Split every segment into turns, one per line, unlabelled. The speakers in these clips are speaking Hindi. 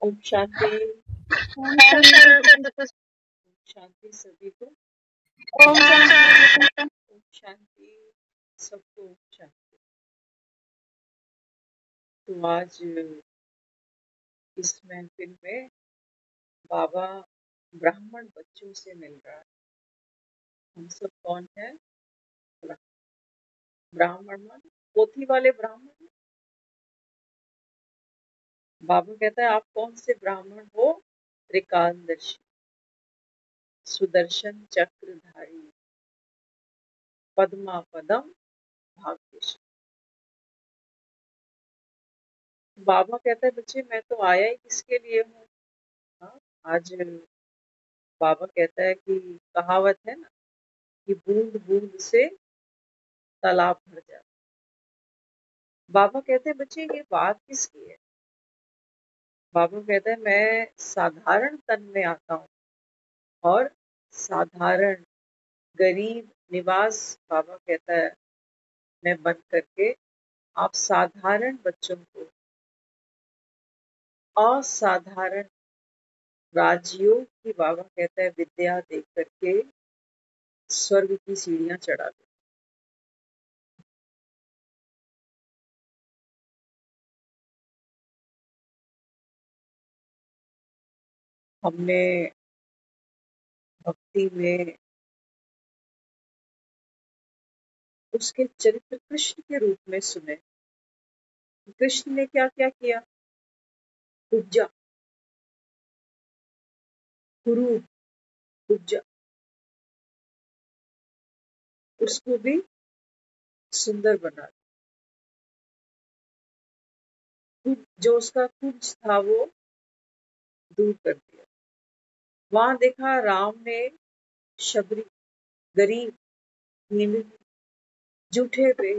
ओम शांति।
ओम शांति।
ओम शांति सभी को।
ओम शांति।
ओम शांति सबको। ओम शांति। तो आज इस महफिल में बाबा ब्राह्मण बच्चों से मिल रहा है। हम सब कौन है? ब्राह्मण मन पोथी वाले ब्राह्मण। बाबा कहता है आप कौन से ब्राह्मण हो? त्रिकालदर्शी, सुदर्शन चक्रधारी, पद्मा पदम भाग्यशाली। बाबा कहता है बच्चे मैं तो आया ही किसके लिए हूँ? हाँ, आज बाबा कहता है कि कहावत है ना कि बूंद बूंद से तालाब भर जाता। बाबा कहते हैं बच्चे ये बात किसकी है? बाबा कहते हैं मैं साधारण तन में आता हूँ और साधारण गरीब निवास बाबा कहता है मैं बन करके आप साधारण बच्चों को असाधारण राजयोग की बाबा कहता है विद्या दे करके स्वर्ग की सीढ़ियां चढ़ा दे। हमने भक्ति में उसके चरित्र कृष्ण के रूप में सुने। कृष्ण ने क्या क्या किया? उपजा, कुरूप उपजा, उसको भी सुंदर बना दिया। जो उसका कुब्ज था वो दूर कर दिया। वहां देखा राम ने शबरी, गरीब, हीन, जूठे पे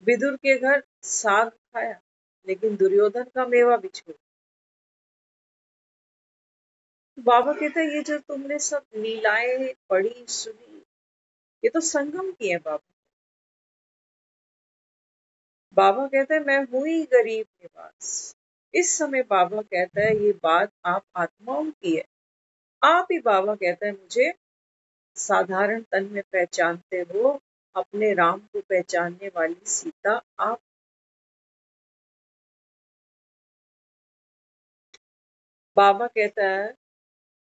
विदुर के घर साग खाया लेकिन दुर्योधन का मेवा भी छोड़ा। बाबा कहता है ये जो तुमने सब लीलाएं पढ़ी सुनी ये तो संगम की है। बाबा बाबा कहता है मैं हूं ही गरीब निवास। इस समय बाबा कहता है ये बात आप आत्माओं की है। आप ही बाबा कहता है मुझे साधारण तन में पहचानते हो, अपने राम को पहचानने वाली सीता आप। बाबा कहता है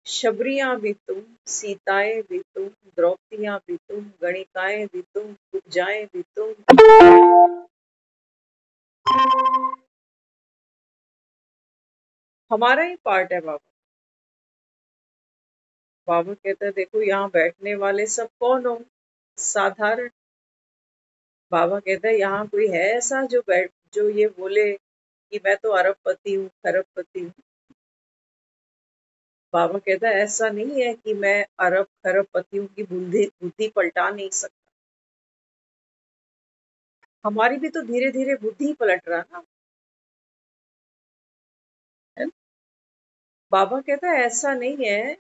शबरियां भी तुम, सीताएं भी तुम, द्रौपदियां भी तुम, गणिकाएं भी तुम, कुब्जाएं भी तुम। हमारा ही पार्ट है बाबा। बाबा कहता है देखो यहाँ बैठने वाले सब कौन हो? साधारण। बाबा कहता है यहाँ कोई है ऐसा जो ये बोले कि मैं तो अरबपति हूँ, खरबपति हूँ। बाबा कहता है ऐसा नहीं है कि मैं अरब खरबपतियों की बुद्धि बुद्धि पलटा नहीं सकता। हमारी भी तो धीरे धीरे बुद्धि पलट रहा ना है? बाबा कहता है ऐसा नहीं है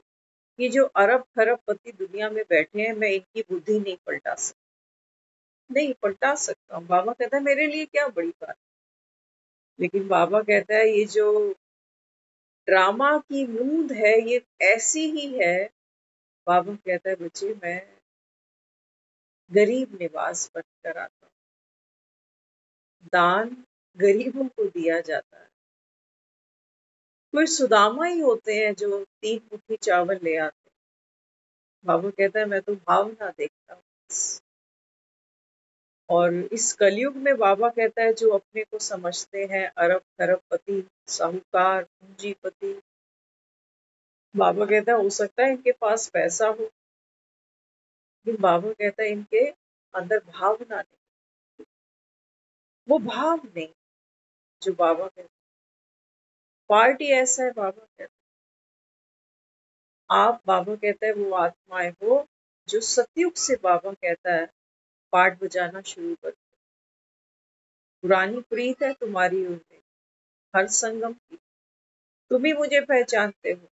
कि जो अरब खरबपति दुनिया में बैठे हैं मैं इनकी बुद्धि नहीं पलटा सकता। नहीं पलटा सकता हूँ। बाबा कहता है मेरे लिए क्या बड़ी बात। लेकिन बाबा कहता है ये जो ड्रामा की मूंद है ये ऐसी ही है। बाबा कहता है बच्चे मैं गरीब निवास बनकर आता हूँ। दान गरीबों को दिया जाता है। कोई सुदामा ही होते हैं जो 3 मुट्ठी चावल ले आते हैं। बाबा कहता है मैं तो भावना देखता हूँ। और इस कलयुग में बाबा कहता है जो अपने को समझते हैं अरब खरबपति, साहूकार, पूंजीपति, बाबा कहता है हो सकता है इनके पास पैसा हो लेकिन बाबा कहता है इनके अंदर भावना नहीं। वो भाव नहीं जो बाबा कहता है। पार्टी ऐसा है बाबा कहता है आप बाबा कहता है वो आत्माएं हो जो सतयुग से बाबा कहता है पाठ बजाना शुरू कर। पुरानी प्रीत है तुम्हारी उनमें हर संगम की। तुम ही मुझे पहचानते हो,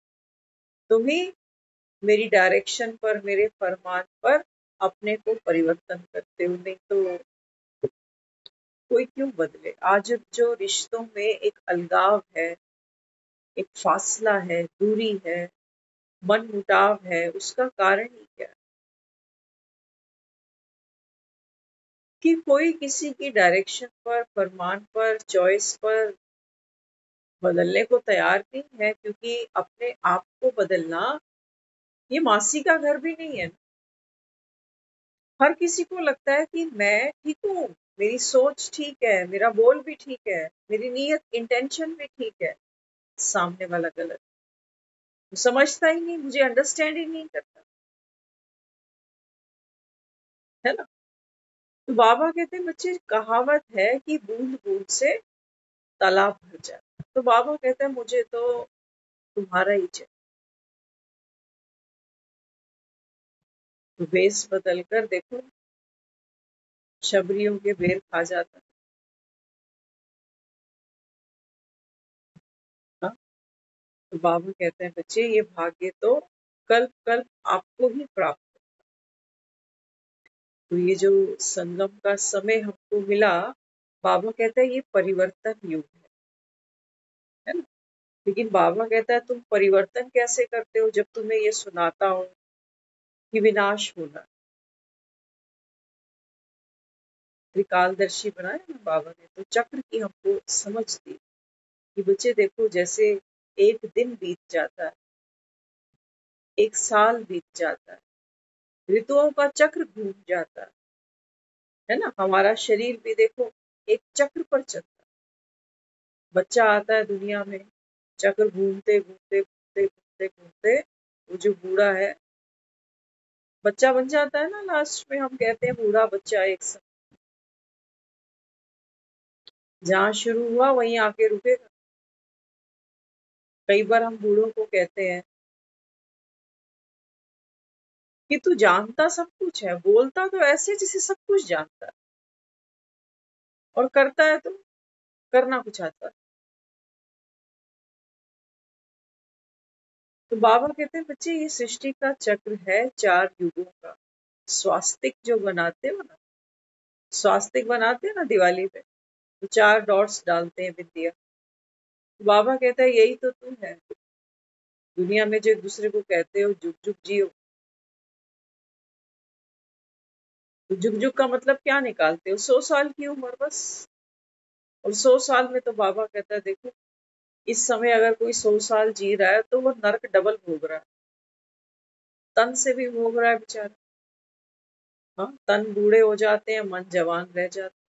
तुम ही मेरी डायरेक्शन पर, मेरे फरमान पर अपने को परिवर्तन करते हो। नहीं तो कोई क्यों बदले? आज जो रिश्तों में एक अलगाव है, एक फासला है, दूरी है, मनमुटाव है, उसका कारण ही क्या है? कि कोई किसी की डायरेक्शन पर, फरमान पर, चॉइस पर बदलने को तैयार नहीं है, क्योंकि अपने आप को बदलना ये मासी का घर भी नहीं है। हर किसी को लगता है कि मैं ठीक हूँ, मेरी सोच ठीक है, मेरा बोल भी ठीक है, मेरी नीयत इंटेंशन भी ठीक है, सामने वाला गलत। वो समझता ही नहीं, मुझे अंडरस्टैंड ही नहीं करता, है ना? तो बाबा कहते हैं बच्चे, कहावत है कि बूंद बूंद से तालाब भर जाता। तो बाबा कहते हैं मुझे तो तुम्हारा ही चाहिए। तो वेश बदल कर देखो, शबरियों के बेर खा जाता। हाँ? तो बाबा कहते हैं बच्चे, ये भाग्य तो कल्प कल्प आपको ही प्राप्त। तो ये जो संगम का समय हमको मिला, बाबा कहता है ये परिवर्तन युग है ना? लेकिन बाबा कहता है तुम परिवर्तन कैसे करते हो, जब तुम्हें ये सुनाता हूँ कि विनाश होना। त्रिकालदर्शी बनाया ना बाबा ने, तो चक्र की हमको समझ दी कि बच्चे देखो, जैसे एक दिन बीत जाता है, एक साल बीत जाता है, ऋतुओं का चक्र घूम जाता है ना? हमारा शरीर भी देखो एक चक्र पर चलता है। बच्चा आता है दुनिया में, चक्र घूमते घूमते घूमते घूमते घूमते वो जो बूढ़ा है, बच्चा बन जाता है ना। लास्ट में हम कहते हैं बूढ़ा बच्चा एक साथ, जहाँ शुरू हुआ वहीं आके रुकेगा। कई बार हम बूढ़ों को कहते हैं कि तू जानता सब कुछ है, बोलता तो ऐसे जैसे सब कुछ जानता है, और करता है तो करना कुछ आता है। तो बाबा कहते हैं बच्चे, ये सृष्टि का चक्र है 4 युगों का। स्वास्तिक जो बनाते हो ना, स्वास्तिक बनाते हैं ना दिवाली पे, तो 4 डॉट्स डालते हैं बिंदिया। तो बाबा कहता है यही तो तुम है। दुनिया में जो एक दूसरे को कहते हो जुग जुग जियो, तो जुग जुग का मतलब क्या निकालते हो? 100 साल की उम्र बस। और 100 साल में तो बाबा कहता है देखो, इस समय अगर कोई 100 साल जी रहा है तो वो नर्क डबल भोग रहा है। तन से भी भोग रहा है बेचारा। हाँ, तन बूढ़े हो जाते हैं, मन जवान रह जाता है।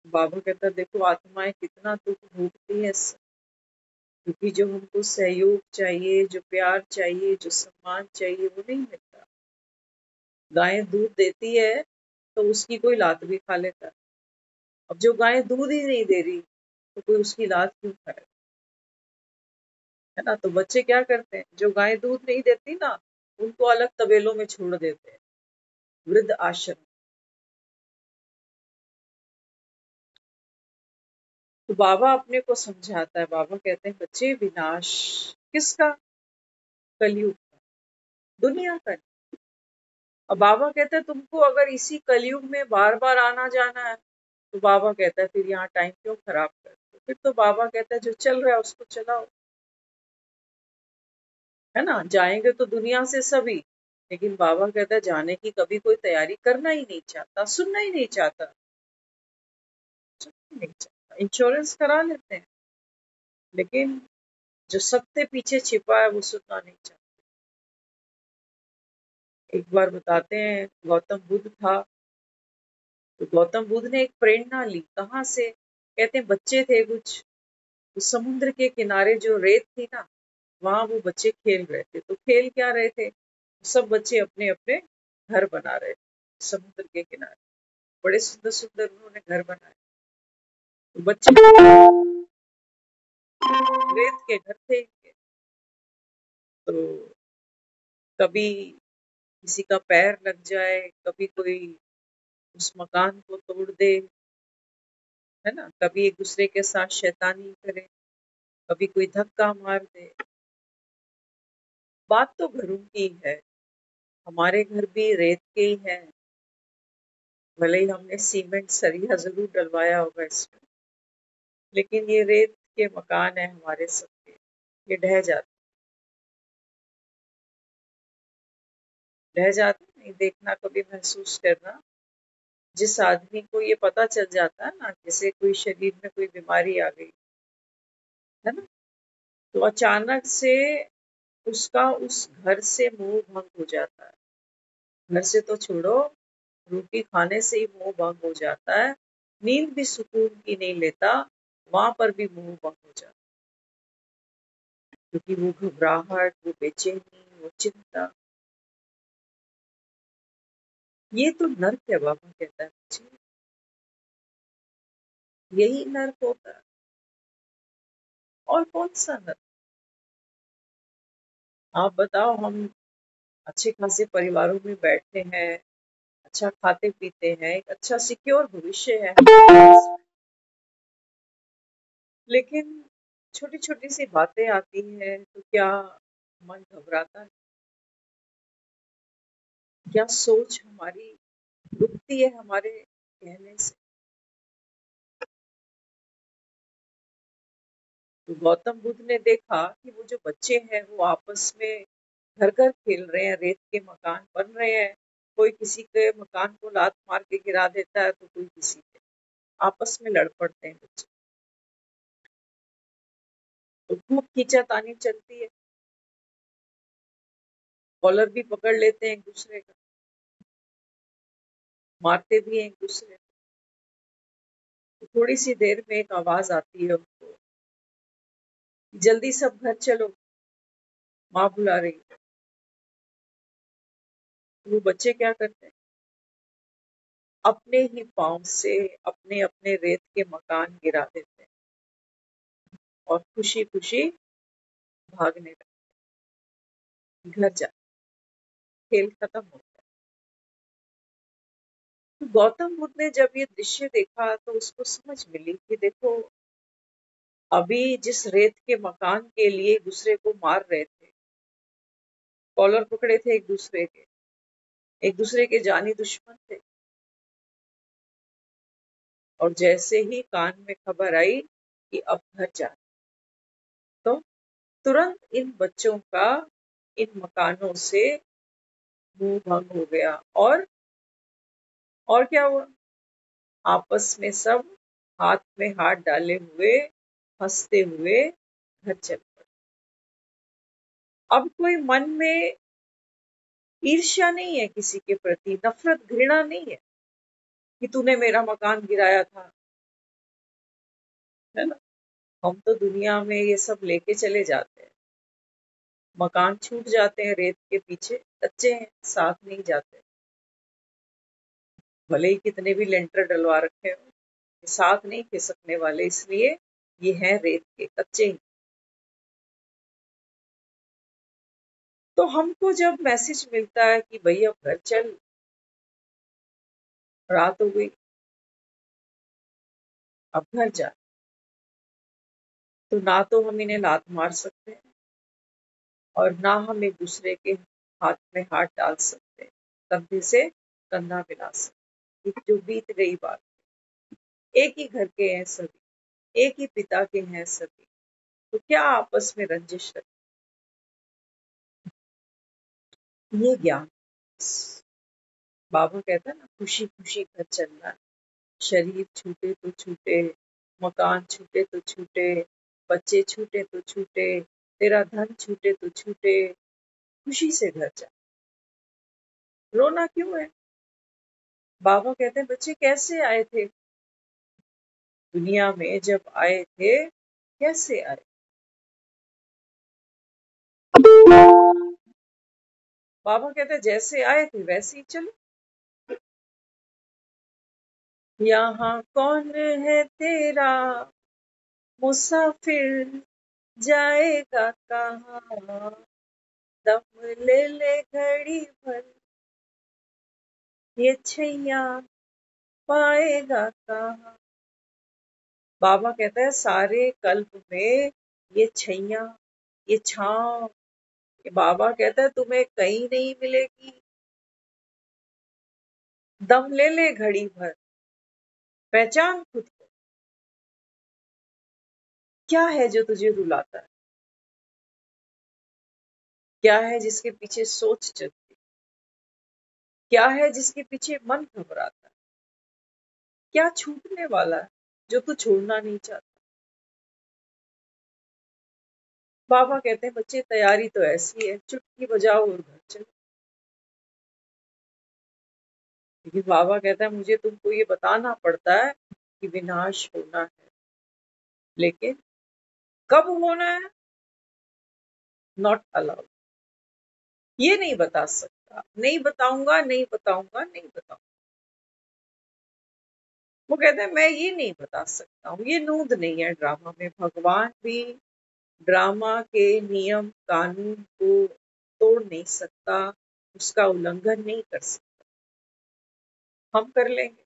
बाबा कहता है देखो, आत्माएं कितना दुख भोगती है, क्योंकि जो हमको सहयोग चाहिए, जो प्यार चाहिए, जो सम्मान चाहिए, वो नहीं मिलता। गायें दूध देती है तो उसकी कोई लात भी खा लेता है। अब जो गाय दूध ही नहीं दे रही, तो कोई उसकी लात क्यों खाए? है ना? तो बच्चे क्या करते हैं, जो गाय दूध नहीं देती ना, उनको अलग तबेलों में छोड़ देते हैं, वृद्ध आश्रम। तो बाबा अपने को समझाता है, बाबा कहते हैं बच्चे, विनाश किसका? कलयुग का, दुनिया का। और बाबा कहते हैं तुमको अगर इसी कलयुग में बार बार आना जाना है, तो बाबा कहता है फिर यहाँ टाइम क्यों खराब करते हो? फिर तो बाबा कहता है जो चल रहा है उसको चलाओ। है ना? जाएंगे तो दुनिया से सभी, लेकिन बाबा कहता है जाने की कभी कोई तैयारी करना ही नहीं चाहता, सुनना ही नहीं चाहता, सुनना ही नहीं चाहता। इंश्योरेंस करा लेते हैं, लेकिन जो सत्य पीछे छिपा है वो सुनना नहीं चाहता। एक बार बताते हैं, गौतम बुद्ध था, तो गौतम बुद्ध ने एक प्रेरणा ली। कहाँ से? कहते हैं बच्चे थे कुछ, तो समुद्र के किनारे जो रेत थी ना, वहां वो बच्चे खेल रहे थे। तो खेल क्या रहे थे? सब बच्चे अपने अपने घर बना रहे थे समुद्र के किनारे। बड़े सुंदर सुंदर उन्होंने घर बनाए। तो बच्चे रेत के घर थे इनके। तो कभी किसी का पैर लग जाए, कभी कोई उस मकान को तोड़ दे, है ना? कभी एक दूसरे के साथ शैतानी करे, कभी कोई धक्का मार दे। बात तो घरों की है, हमारे घर भी रेत के ही हैं, भले ही हमने सीमेंट सरिया जरूर डलवाया होगा इसमें, लेकिन ये रेत के मकान है हमारे सबके, ये ढह जाते नहीं, देखना कभी महसूस करना। जिस आदमी को ये पता चल जाता है ना, जैसे कोई शरीर में कोई बीमारी आ गई है ना, तो अचानक से उसका उस घर से मोह भंग हो जाता है। घर से तो छोड़ो, रोटी खाने से ही मोह भंग हो जाता है। नींद भी सुकून की नहीं लेता, वहां पर भी मोह भंग हो जाता है, क्योंकि वो घबराहट, वो बेचैनी, वो चिंता, ये तो नर्क है। बाबा कहता है बच्चे, यही नर्क होता है, और कौन सा नर्क? आप बताओ, हम अच्छे खासे परिवारों में बैठते हैं, अच्छा खाते पीते हैं, एक अच्छा सिक्योर भविष्य है हमारे पास, लेकिन छोटी छोटी सी बातें आती हैं तो क्या मन घबराता है, क्या सोच हमारी रुकती है हमारे कहने से। तो गौतम बुद्ध ने देखा कि वो जो बच्चे हैं वो आपस में घर घर खेल रहे हैं, रेत के मकान बन रहे हैं, कोई किसी के मकान को लात मार के गिरा देता है, तो कोई किसी के, आपस में लड़ पड़ते हैं बच्चे, तो खूब खींचातानी चलती है, कॉलर भी पकड़ लेते हैं एक दूसरे का, मारते भी हैं एक दूसरे को। तो थोड़ी सी देर में एक आवाज आती है उनको, जल्दी सब घर चलो, माँ बुला रही है। तो वो बच्चे क्या करते हैं, अपने ही पाँव से अपने अपने रेत के मकान गिरा देते हैं और खुशी खुशी भागने लगते, घर जा, खेल खत्म हो गया। तो गौतम बुद्ध ने जब ये दृश्य देखा तो उसको समझ मिली कि देखो, अभी जिस रेत के मकान के लिए एक दूसरे को मार रहे थे, कॉलर पकड़े थे एक दूसरे के जानी दुश्मन थे, और जैसे ही कान में खबर आई कि अब घर जा, तो तुरंत इन बच्चों का इन मकानों से मुंह भंग हो गया, और क्या हुआ, आपस में सब हाथ में हाथ डाले हुए, हंसते हुए घर चल पड़े। अब कोई मन में ईर्ष्या नहीं है, किसी के प्रति नफरत घृणा नहीं है कि तूने मेरा मकान गिराया था, है ना। हम तो दुनिया में ये सब लेके चले जाते हैं, मकान छूट जाते हैं रेत के पीछे, कच्चे हैं, साथ नहीं जाते, भले ही कितने भी लेंटर डलवा रखे हो, साथ नहीं खिसकने वाले, इसलिए ये है रेत के कच्चे ही। तो हमको जब मैसेज मिलता है कि भाई अब घर चल, रात हो गई, अब घर जा, तो ना तो हम इन्हें लात मार सकते हैं, और ना हम एक दूसरे के हाथ में हाथ डाल सकते हैं, कंधे से कंधा मिला सकते, जो बीत गई बात, एक ही घर के हैं सभी, एक ही पिता के हैं सभी, तो क्या आपस में रंजिश रखें। ये ज्ञान बाबा कहता है ना, खुशी खुशी घर चलना है, शरीर छूटे तो छूटे, मकान छूटे तो छूटे, बच्चे छूटे तो छूटे, तेरा धन छूटे तो छूटे, खुशी से घर जा, रोना क्यों है। बाबा कहते हैं बच्चे कैसे आए थे दुनिया में, जब आए थे कैसे आए, बाबा कहते हैं जैसे आए थे वैसे ही चलो। यहाँ कौन है तेरा मुसाफिर, जाएगा कहाँ, दम ले ले घड़ी भर, ये छैया पाएगा कहाँ। बाबा कहता है सारे कल्प में ये छैया, ये छांव, ये बाबा कहता है तुम्हें कहीं नहीं मिलेगी, दम ले ले घड़ी भर, पहचान खुद को। क्या है जो तुझे रुलाता है? क्या है जिसके पीछे सोच चलती? क्या है जिसके पीछे मन घबराता है? क्या छूटने वाला है जो तू छोड़ना नहीं चाहता? बाबा कहते हैं बच्चे तैयारी तो ऐसी है, चुटकी बजाओ और घर चलो। लेकिन बाबा कहता है मुझे तुमको ये बताना पड़ता है कि विनाश होना है, लेकिन कब होना है नॉट अलाउड। ये नहीं बता सकता, नहीं बताऊंगा, नहीं बताऊंगा, नहीं बताऊंगा। वो कहते हैं मैं ये नहीं बता सकता हूँ, ये नूंद नहीं है ड्रामा में। भगवान भी ड्रामा के नियम कानून को तोड़ नहीं सकता, उसका उल्लंघन नहीं कर सकता। हम कर लेंगे।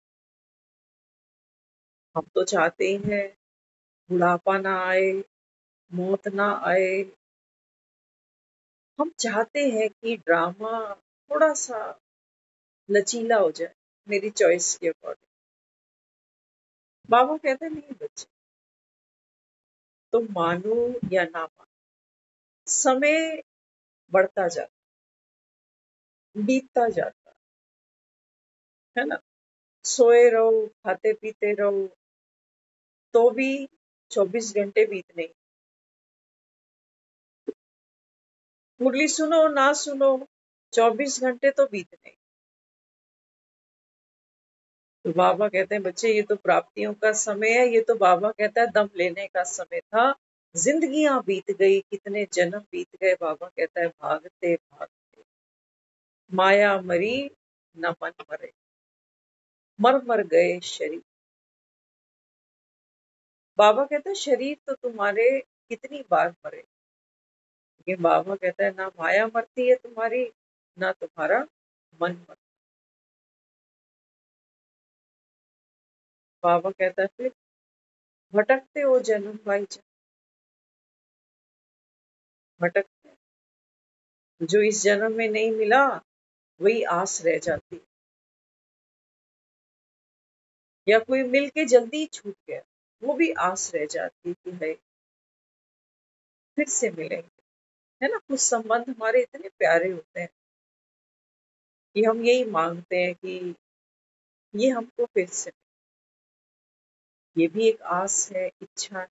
हम तो चाहते ही हैं बुढ़ापा ना आए, मौत ना आए। हम चाहते हैं कि ड्रामा थोड़ा सा लचीला हो जाए, मेरी चॉइस के अकॉर्डिंग। बाबा कहते हैं नहीं बच्चे, तुम मानो या ना मानो, समय बढ़ता जाता, बीतता जाता है ना। सोए रहो, खाते पीते रहो, तो भी 24 घंटे बीतने। मुरली सुनो ना सुनो, 24 घंटे तो बीतने। तो बाबा कहते हैं बच्चे ये तो प्राप्तियों का समय है, ये तो बाबा कहता है दम लेने का समय था। जिंदगियां बीत गई, कितने जन्म बीत गए। बाबा कहता है भागते भागते माया मरी, न मन मरे, मर मर गए शरीर। बाबा कहता है शरीर तो तुम्हारे कितनी बार मरे, लेकिन बाबा कहता है ना माया मरती है तुम्हारी, ना तुम्हारा मन मरता। बाबा कहता है फिर भटकते हो जन्म भाई जान, भटकते हैं। जो इस जन्म में नहीं मिला वही आस रह जाती, या कोई मिल के जल्दी छूट गया वो भी आस रह जाती कि है फिर से मिलेंगे। है ना, कुछ संबंध हमारे इतने प्यारे होते हैं कि हम यही मांगते हैं कि ये हमको फिर से मिले। ये भी एक आस है, इच्छा है।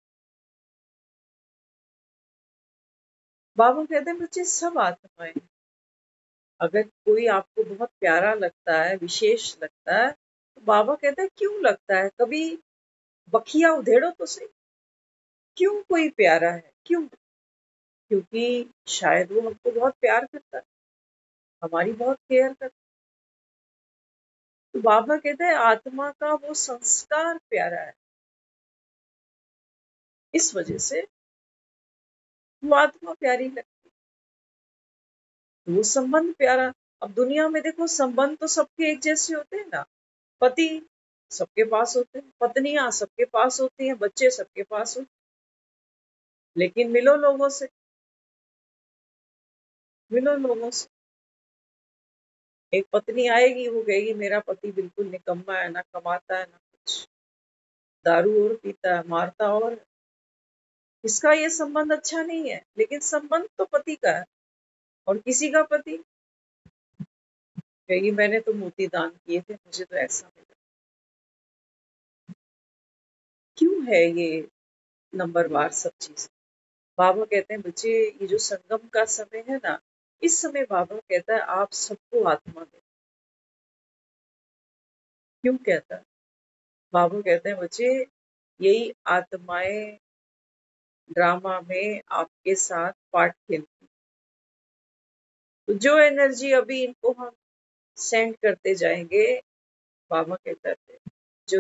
बाबा कहते हैं बच्चे सब आत्माएं हैं। अगर कोई आपको बहुत प्यारा लगता है, विशेष लगता है, तो बाबा कहते हैं क्यों लगता है, कभी बखिया उधेड़ो तो सही। क्यों कोई प्यारा है, क्यों? क्योंकि शायद वो हमको बहुत प्यार करता है, हमारी बहुत केयर करता है। तो बाबा कहते हैं आत्मा का वो संस्कार प्यारा है, इस वजह से वो आत्मा प्यारी लगती है, वो संबंध प्यारा। अब दुनिया में देखो संबंध तो सबके एक जैसे होते हैं ना। पति सबके पास होते हैं, पत्नियां सबके पास होती हैं, बच्चे सबके पास होते हैं। लेकिन मिलो लोगों से, मिलो लोगों से। एक पत्नी आएगी, वो कहेगी मेरा पति बिल्कुल निकम्मा है, ना कमाता है ना कुछ, दारू और पीता है, मारता और है। इसका ये संबंध अच्छा नहीं है, लेकिन संबंध तो पति का है। और किसी का पति कहेगी मैंने तो मोती दान किए थे, मुझे तो ऐसा मिला। क्यों है ये नंबरवार सब चीज? बाबा कहते हैं बच्चे ये जो संगम का समय है ना, इस समय बाबा कहता है आप सबको आत्मा दे। क्यों कहता है? बाबा कहते हैं बच्चे यही आत्माएं ड्रामा में आपके साथ पार्ट खेलती। तो जो एनर्जी अभी इनको हम सेंड करते जाएंगे, बाबा कहते हैं जो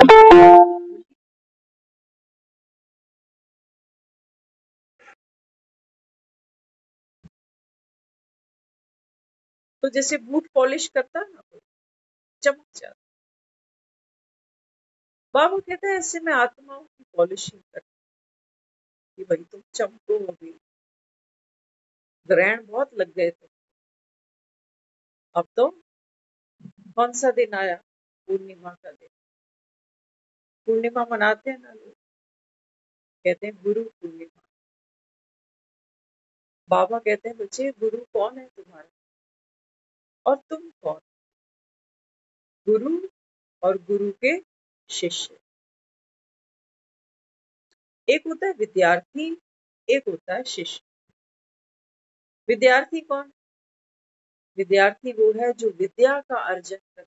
तो जैसे बूट पॉलिश करता है ना, कोई चमक जाता। बाबा कहते हैं ऐसे में आत्माओं की पॉलिशिंग करती कि भाई तुम चमको। अभी ग्रहण बहुत लग गए थे, अब तो कौन सा दिन आया, पूर्णिमा का दिन। पूर्णिमा मनाते हैं ना लोग, कहते हैं गुरु पूर्णिमा। बाबा कहते हैं बच्चे गुरु कौन है तुम्हारा और तुम कौन? गुरु और गुरु के शिष्य। एक होता है विद्यार्थी, एक होता है शिष्य। विद्यार्थी कौन? विद्यार्थी वो है जो विद्या का अर्जन करता है।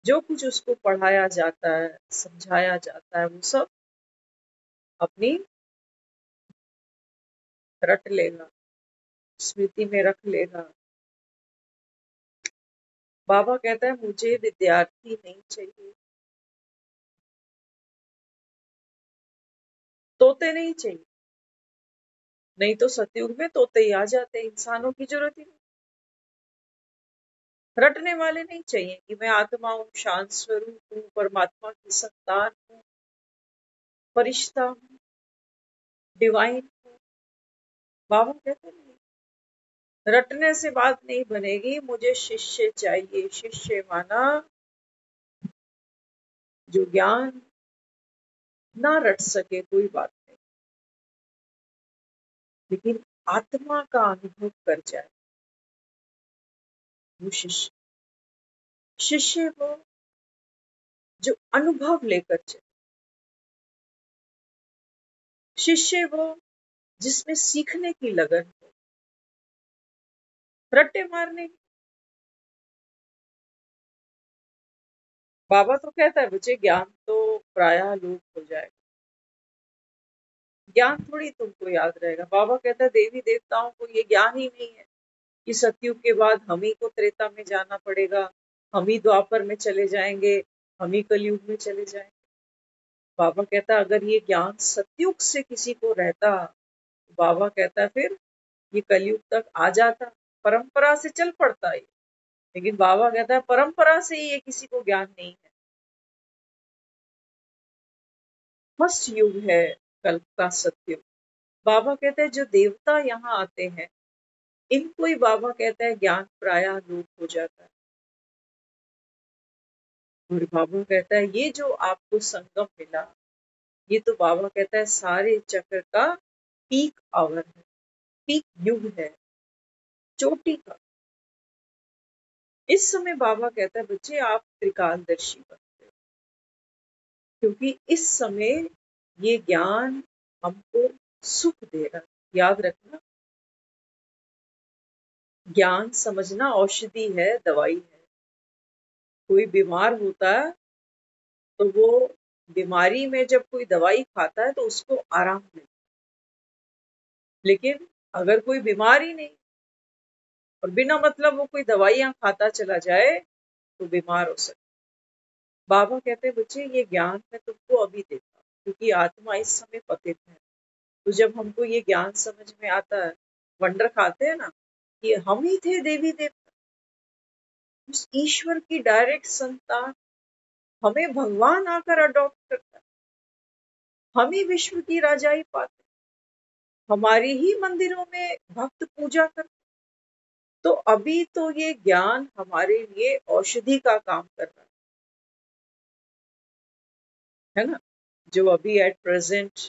जो कुछ उसको पढ़ाया जाता है, समझाया जाता है, वो सब अपनी रट लेगा, स्मृति में रख लेगा। बाबा कहता है मुझे विद्यार्थी नहीं चाहिए, तोते नहीं चाहिए। नहीं तो सतयुग में तोते ही आ जाते, इंसानों की जरूरत ही नहीं। रटने वाले नहीं चाहिए कि मैं आत्मा हूँ, शांत स्वरूप हूँ, परमात्मा की संतान हूँ, फरिश्ता हूँ, डिवाइन हूँ। बाबा कहते नहीं, रटने से बात नहीं बनेगी। मुझे शिष्य चाहिए। शिष्य माना जो ज्ञान ना रट सके कोई बात नहीं, लेकिन आत्मा का अनुभव कर जाए, वो शिष्य। शिष्य वो जो अनुभव लेकर चले। शिष्य वो जिसमें सीखने की लगन हो, रट्टे मारने की। बाबा तो कहता है बच्चे ज्ञान तो प्रायः लोप हो जाएगा, ज्ञान थोड़ी तुमको याद रहेगा। बाबा कहता है देवी देवताओं को ये ज्ञान ही नहीं है कि सतयुग के बाद हम ही को त्रेता में जाना पड़ेगा, हम ही द्वापर में चले जाएंगे, हम ही कलयुग में चले जाएंगे। बाबा कहता है अगर ये ज्ञान सतयुग से किसी को रहता, तो बाबा कहता है फिर ये कलयुग तक आ जाता, परंपरा से चल पड़ता है। लेकिन बाबा कहता है परंपरा से ही ये किसी को ज्ञान नहीं है। फर्स्ट युग है कल का सतयुग। बाबा कहते हैं जो देवता यहाँ आते हैं, इनको ही बाबा कहता है ज्ञान प्रायः लोप हो जाता है। और बाबा कहता है ये जो आपको संगम मिला, ये तो बाबा कहता है सारे चक्र का पीक आवर है, पीक युग है, चोटी का। इस समय बाबा कहता है बच्चे आप त्रिकालदर्शी बनते हो, क्योंकि इस समय ये ज्ञान हमको सुख दे रहा है। याद रखना, ज्ञान समझना औषधि है, दवाई है। कोई बीमार होता है तो वो बीमारी में जब कोई दवाई खाता है तो उसको आराम मिलता है। लेकिन अगर कोई बीमार ही नहीं और बिना मतलब वो कोई दवाइयां खाता चला जाए तो बीमार हो सकता है। बाबा कहते हैं बच्चे ये ज्ञान मैं तुमको अभी देता हूँ, क्योंकि आत्मा इस समय पतित है। तो जब हमको ये ज्ञान समझ में आता है, वंडर खाते हैं ना कि हम ही थे देवी देवता, उस ईश्वर की डायरेक्ट संतान, हमें भगवान आकर अडॉप्ट करता है, हम ही विश्व की राजाई पाते, हमारे ही मंदिरों में भक्त पूजा करते। तो अभी तो ये ज्ञान हमारे लिए औषधि का काम कर रहा है ना। जो अभी एट प्रेजेंट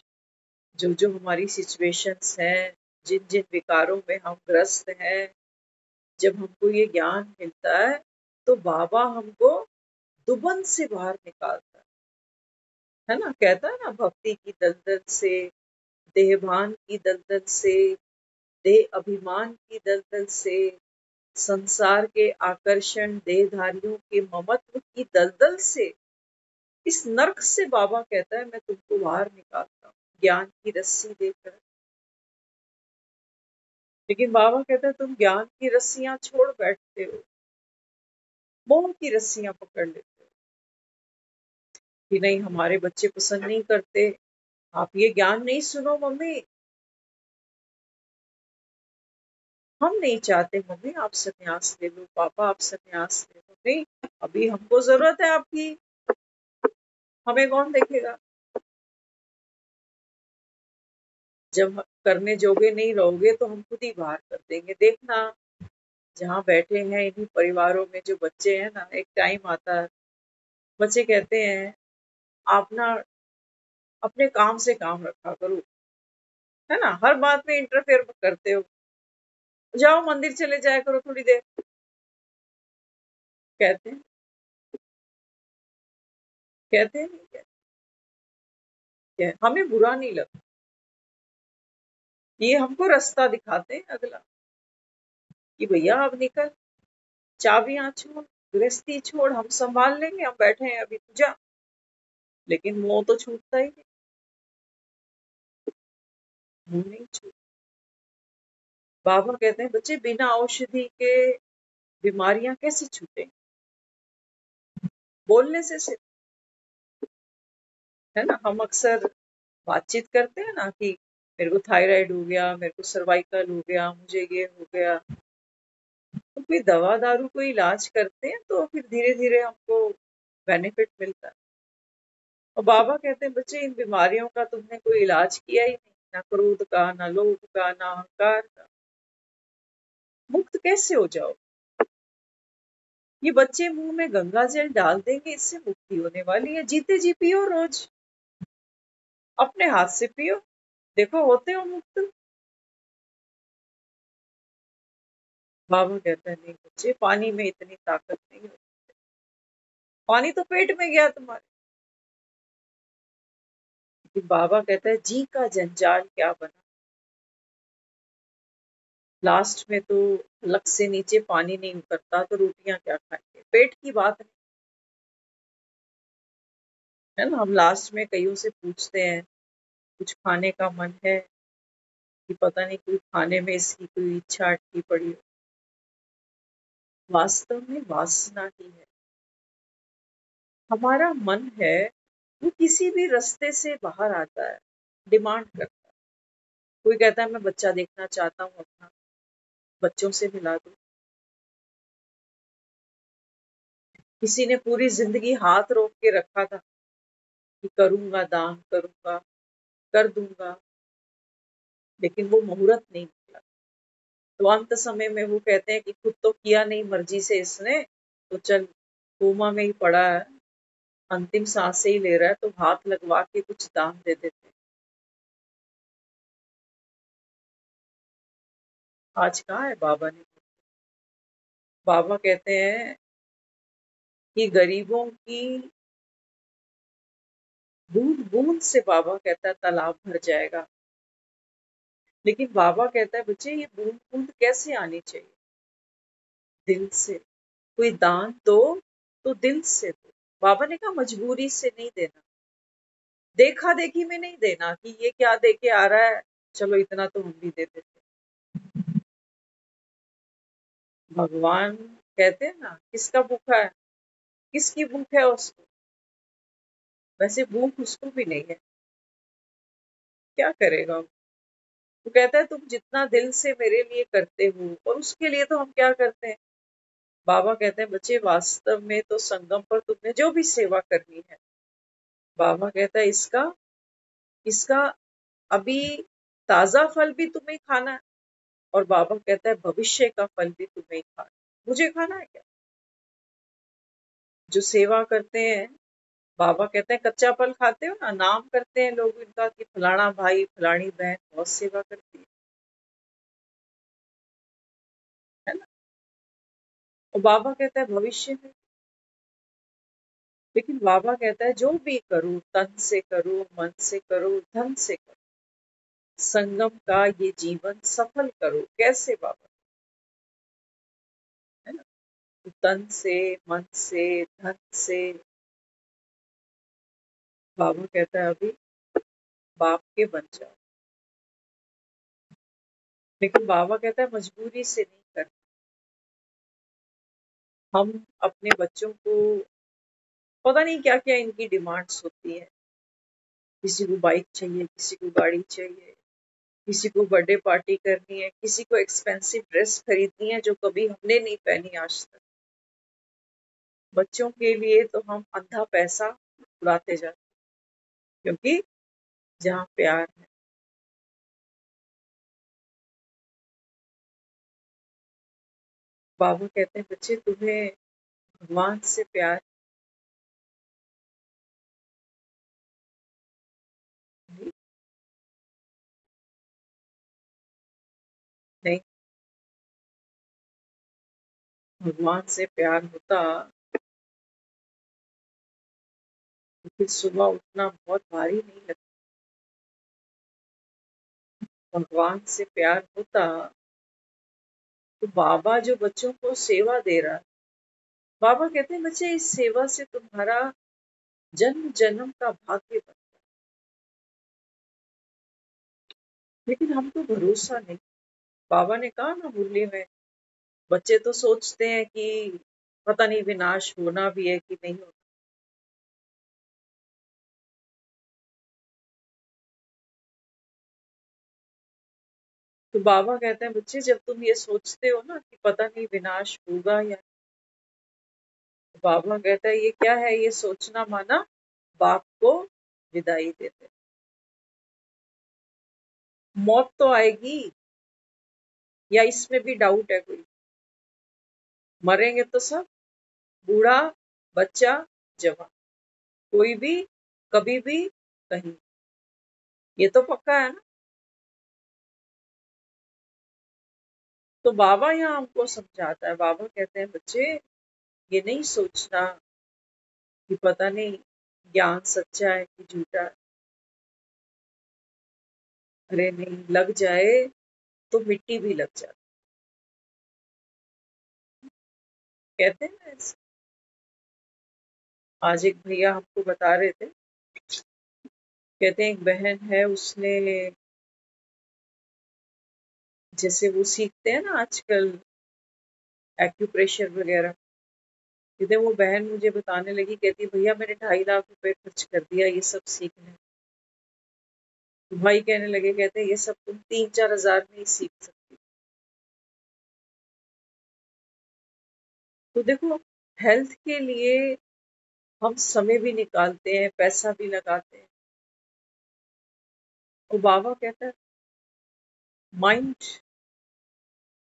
जो जो हमारी सिचुएशंस हैं, जिन जिन विकारों में हम ग्रस्त हैं, जब हमको ये ज्ञान मिलता है तो बाबा हमको दुबन से बाहर निकालता है ना। कहता है ना भक्ति की दलदल से, देहभान की दलदल से, देह अभिमान की दलदल से, संसार के आकर्षण, देहधारियों के ममत्व की दलदल से, इस नर्क से बाबा कहता है मैं तुमको बाहर निकालता हूँ ज्ञान की रस्सी देकर। लेकिन बाबा कहता है तुम ज्ञान की रस्सियां छोड़ बैठते हो, मोह की रस्सियां पकड़ लेते हो कि नहीं हमारे बच्चे पसंद नहीं करते, आप ये ज्ञान नहीं सुनो मम्मी, हम नहीं चाहते मम्मी आप सन्यास ले लो, पापा आप सन्यास ले लो, नहीं अभी हमको जरूरत है आपकी, हमें कौन देखेगा। जब करने जोगे नहीं रहोगे तो हम खुद ही बाहर कर देंगे, देखना जहाँ बैठे हैं इन्हीं परिवारों में जो बच्चे हैं ना, एक टाइम आता है बच्चे कहते हैं आप ना अपने काम से काम रखा करो, है ना, हर बात में इंटरफेयर करते हो, जाओ मंदिर चले जाया करो थोड़ी देर, कहते हैं। कहते हैं नहीं कहते, हमें बुरा नहीं लगता, ये हमको रास्ता दिखाते हैं अगला कि भैया अब निकल, चाबियां छोड़, गृहस्थी छोड़, हम संभाल लेंगे, हम बैठे हैं अभी, तू जा। लेकिन मुंह तो छूटता ही नहीं, मुंह नहीं छूट। बाबा कहते हैं बच्चे बिना औषधि के बीमारियां कैसे छूटे, बोलने से सिर्फ, है ना। हम अक्सर बातचीत करते हैं ना कि मेरे को थायराइड हो गया, मेरे को सर्वाइकल हो गया, मुझे ये हो गया, तो कोई दवा दारू कोई इलाज करते हैं तो फिर धीरे धीरे हमको बेनिफिट मिलता है। और बाबा कहते हैं बच्चे इन बीमारियों का तुमने कोई इलाज किया ही नहीं, ना क्रोध का, ना लोभ का, ना अहंकार का, मुक्त कैसे हो जाओ। ये बच्चे मुंह में गंगा जल डाल देंगे, इससे मुक्ति होने वाली है, जीते जी पियो रोज, अपने हाथ से पियो, देखो होते हो मुक्त। बाबा कहता है नहीं बच्चे, पानी में इतनी ताकत नहीं होती, पानी तो पेट में गया तुम्हारे। लेकिन बाबा कहता है जी का जंजाल क्या बना, लास्ट में तो लक से नीचे पानी नहीं उतरता तो रोटियां क्या खाएंगे, पेट की बात है ना। हम लास्ट में कईयों से पूछते हैं कुछ खाने का मन है, कि पता नहीं कोई खाने में इसकी कोई इच्छा अटकी पड़ी हो, वास्तव में वासना ही है। हमारा मन है वो किसी भी रास्ते से बाहर आता है, डिमांड करता है। कोई कहता है मैं बच्चा देखना चाहता हूँ अपना, बच्चों से मिला दो। किसी ने पूरी जिंदगी हाथ रोक के रखा था कि करूंगा दान करूंगा, कर दूंगा, लेकिन वो मुहूर्त नहीं निकला। तो अंत समय में वो कहते हैं कि खुद तो किया नहीं मर्जी से इसने, तो चल कोमा में ही पड़ा है, अंतिम सांसें ही ले रहा है, तो हाथ लगवा के कुछ दान दे देते हैं। आज कहाँ है बाबा ने। बाबा कहते हैं कि गरीबों की बूंद बूंद से, बाबा कहता है तालाब भर जाएगा। लेकिन बाबा कहता है बच्चे ये बूंद बूंद कैसे आनी चाहिए, दिल से। कोई दान दो तो दिल से दो। बाबा ने कहा मजबूरी से नहीं देना, देखा देखी में नहीं देना कि ये क्या दे के आ रहा है, चलो इतना तो हम भी दे देते। भगवान कहते हैं ना किसका भूखा है, किसकी भूख है उसको, वैसे भूख उसको भी नहीं है, क्या करेगा। वो कहता है तुम जितना दिल से मेरे लिए करते हो, और उसके लिए तो हम क्या करते हैं। बाबा कहते हैं बच्चे वास्तव में तो संगम पर तुमने जो भी सेवा करनी है, बाबा कहता है इसका इसका अभी ताजा फल भी तुम्हें खाना है, और बाबा कहता है भविष्य का फल भी तुम्हें खाना है। मुझे खाना है क्या, जो सेवा करते हैं। बाबा कहते हैं कच्चा फल खाते हो ना, नाम करते हैं लोग इनका कि फलाना भाई फलानी बहन बहुत सेवा करती है ना। और बाबा कहता है भविष्य में, लेकिन बाबा कहता है जो भी करो तन से करो, मन से करो, धन से करो, संगम का ये जीवन सफल करो। कैसे बाबा, है ना। तो तन से, मन से, धन से, बाबा कहता है अभी बाप के बन जाओ। लेकिन बाबा कहता है मजबूरी से नहीं करना। हम अपने बच्चों को पता नहीं क्या क्या इनकी डिमांड्स होती है, किसी को बाइक चाहिए, किसी को गाड़ी चाहिए, किसी को बर्थडे पार्टी करनी है, किसी को एक्सपेंसिव ड्रेस खरीदनी है जो कभी हमने नहीं पहनी आज तक। बच्चों के लिए तो हम अंधा पैसा उड़ाते जाते, क्योंकि जहाँ प्यार है। बाबा कहते हैं बच्चे तुम्हें भगवान से प्यार नहीं, नहीं भगवान से प्यार होता तो फिर सुबह उठना बहुत भारी नहीं लगता। भगवान से प्यार होता तो बाबा जो बच्चों को सेवा दे रहा है, बाबा कहते हैं बच्चे इस सेवा से तुम्हारा जन्म जन्म का भाग्य बन। लेकिन हमको भरोसा नहीं। बाबा ने कहा ना मुरली में, बच्चे तो सोचते हैं कि पता नहीं विनाश होना भी है कि नहीं होना। तो बाबा कहते हैं बच्चे जब तुम ये सोचते हो ना कि पता नहीं विनाश होगा या, तो बाबा कहता है ये क्या है, ये सोचना माना बाप को विदाई देते। मौत तो आएगी, या इसमें भी डाउट है कोई? मरेंगे तो सब, बूढ़ा, बच्चा, जवान, कोई भी कभी भी कहीं, ये तो पक्का है ना। तो बाबा यहाँ हमको समझाता है, बाबा कहते हैं बच्चे ये नहीं सोचना कि पता नहीं ज्ञान सच्चा है कि झूठा है। अरे नहीं, लग जाए तो मिट्टी भी लग जाती, कहते हैं ना ऐसे। आज एक भैया हमको बता रहे थे, कहते हैं एक बहन है, उसने जैसे वो सीखते हैं ना आजकल एक्यूप्रेशर वगैरह, कहते वो बहन मुझे बताने लगी, कहती भैया मैंने 2.5 लाख रुपए खर्च कर दिया ये सब सीखने। तो भाई कहने लगे, कहते ये सब तुम 3-4 हजार में ही सीख सकती। तो देखो, हेल्थ के लिए हम समय भी निकालते हैं, पैसा भी लगाते हैं। और बाबा कहता है माइंड,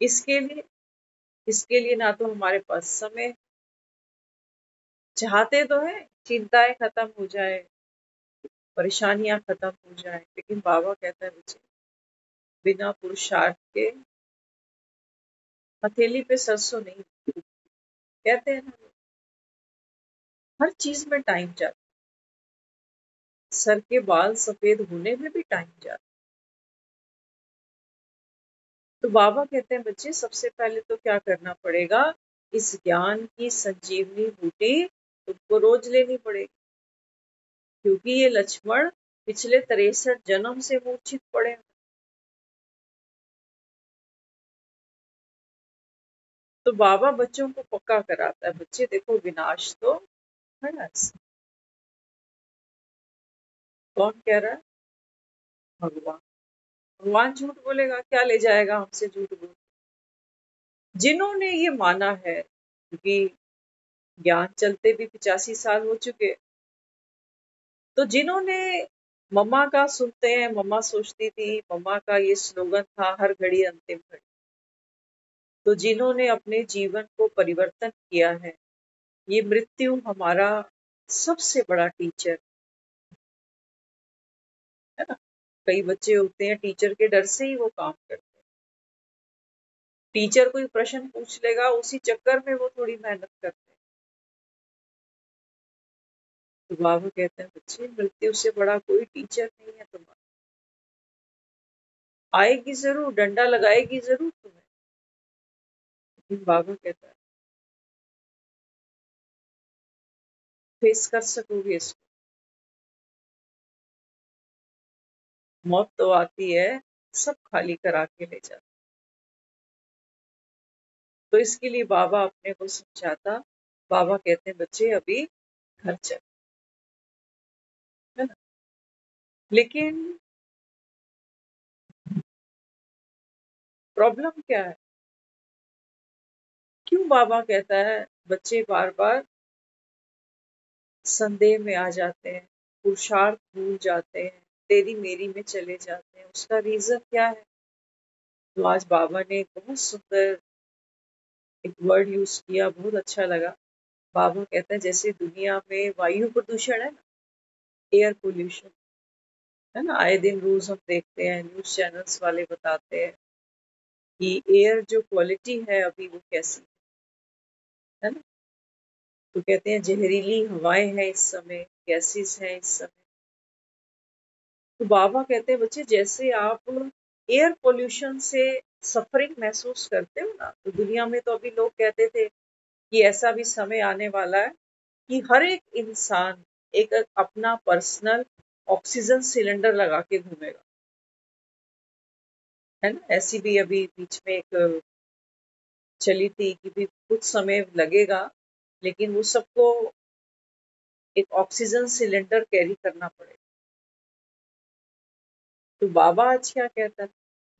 इसके लिए ना तो हमारे पास समय, चाहते तो है चिंताएं खत्म हो जाए, परेशानियां खत्म हो जाए, लेकिन बाबा कहता है बच्चे बिना पुरुषार्थ के हथेली पे सरसों नहीं, कहते हैं ना, हर चीज में टाइम जाता है, सर के बाल सफेद होने में भी टाइम जाता है। तो बाबा कहते हैं बच्चे सबसे पहले तो क्या करना पड़ेगा, इस ज्ञान की संजीवनी बूटी तुमको रोज लेनी पड़ेगी, क्योंकि ये लक्ष्मण पिछले 63 जन्म से मूर्छित पड़े। तो बाबा बच्चों को पक्का कराता है, बच्चे देखो विनाश तो है ना। कौन कह रहा है? भगवान। भगवान झूठ बोलेगा? क्या ले जाएगा हमसे झूठ बोल। जिन्होंने ये माना है, क्योंकि ज्ञान चलते भी 85 साल हो चुके, तो जिन्होंने मम्मा का सुनते हैं, मम्मा सोचती थी, मम्मा का ये स्लोगन था हर घड़ी अंतिम घड़ी, तो जिन्होंने अपने जीवन को परिवर्तन किया है, ये मृत्यु हमारा सबसे बड़ा टीचर है ना। कई बच्चे होते हैं टीचर के डर से ही वो काम करते हैं, टीचर कोई प्रश्न पूछ लेगा उसी चक्कर में वो थोड़ी मेहनत करते हैं। तो बाबा कहते हैं बच्चे मृत्यु से बड़ा कोई टीचर नहीं है तुम्हारा, आएगी जरूर, डंडा लगाएगी जरूर तुम्हें, लेकिन बाबा कहता है फेस कर सकोगे इसको। मौत तो आती है, सब खाली करा के ले जाता। तो इसके लिए बाबा अपने को समझाता, बाबा कहते हैं बच्चे अभी घर चल, है ना। लेकिन प्रॉब्लम क्या है, क्यों बाबा कहता है बच्चे बार बार संदेह में आ जाते हैं, पुरुषार्थ भूल जाते हैं, तेरी मेरी में चले जाते हैं, उसका रीजन क्या है? तो आज बाबा ने एक बहुत सुंदर एक वर्ड यूज किया, बहुत अच्छा लगा। बाबा कहता है जैसे दुनिया में वायु प्रदूषण है ना, एयर पोल्यूशन है ना, आए दिन रोज हम देखते हैं, न्यूज चैनल्स वाले बताते हैं कि एयर जो क्वालिटी है अभी वो कैसी है ना। तो कहते हैं जहरीली हवाएं हैं इस समय, गैसेस हैं इस समय। तो बाबा कहते हैं बच्चे जैसे आप एयर पोल्यूशन से सफरिंग महसूस करते हो ना, तो दुनिया में तो अभी लोग कहते थे कि ऐसा भी समय आने वाला है कि हर एक इंसान एक अपना पर्सनल ऑक्सीजन सिलेंडर लगा के घूमेगा, है ना। ऐसी भी अभी बीच में एक चली थी कि भी कुछ समय लगेगा, लेकिन वो सबको एक ऑक्सीजन सिलेंडर कैरी करना पड़ेगा। तो बाबा आज क्या कहता है?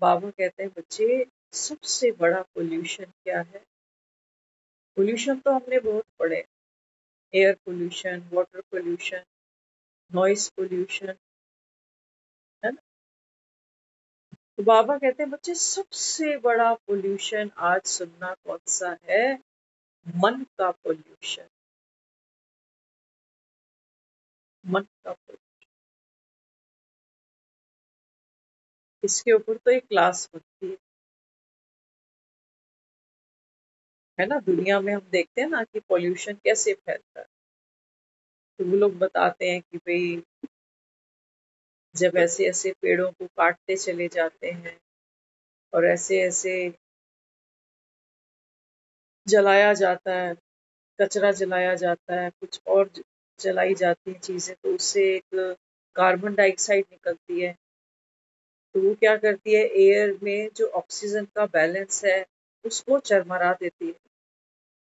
बाबा कहते हैं बच्चे सबसे बड़ा पोल्यूशन क्या है? पोल्यूशन तो हमने बहुत पढ़े, air pollution, water pollution, noise pollution, है ना। तो बाबा कहते हैं बच्चे सबसे बड़ा पोल्यूशन आज सुनना कौन सा है? मन का पोल्यूशन। मन का पोल्यूशन, इसके ऊपर तो एक क्लास बनती है ना। दुनिया में हम देखते हैं ना कि पोल्यूशन कैसे फैलता है। तो वो लोग बताते हैं कि भाई जब ऐसे ऐसे पेड़ों को काटते चले जाते हैं और ऐसे ऐसे जलाया जाता है, कचरा जलाया जाता है, कुछ और जलाई जाती हैं चीजें, तो उससे एक कार्बन डाइऑक्साइड निकलती है। तो वो क्या करती है, एयर में जो ऑक्सीजन का बैलेंस है उसको चरमरा देती है।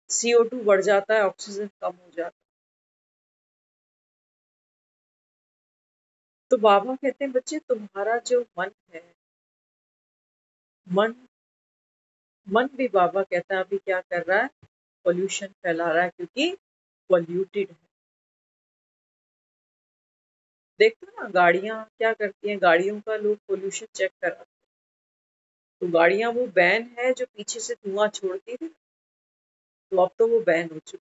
CO2 बढ़ जाता है, ऑक्सीजन कम हो जाता है। तो बाबा कहते हैं बच्चे तुम्हारा जो मन है, मन मन भी बाबा कहता है अभी क्या कर रहा है? पोल्यूशन फैला रहा है, क्योंकि पोल्यूटेड है। देखते हो ना गाड़ियां क्या करती हैं, गाड़ियों का लोग पोल्यूशन चेक कराते हैं। तो गाड़ियां वो बैन है जो पीछे से धुआं छोड़ती थी, तो अब तो वो बैन हो चुकी।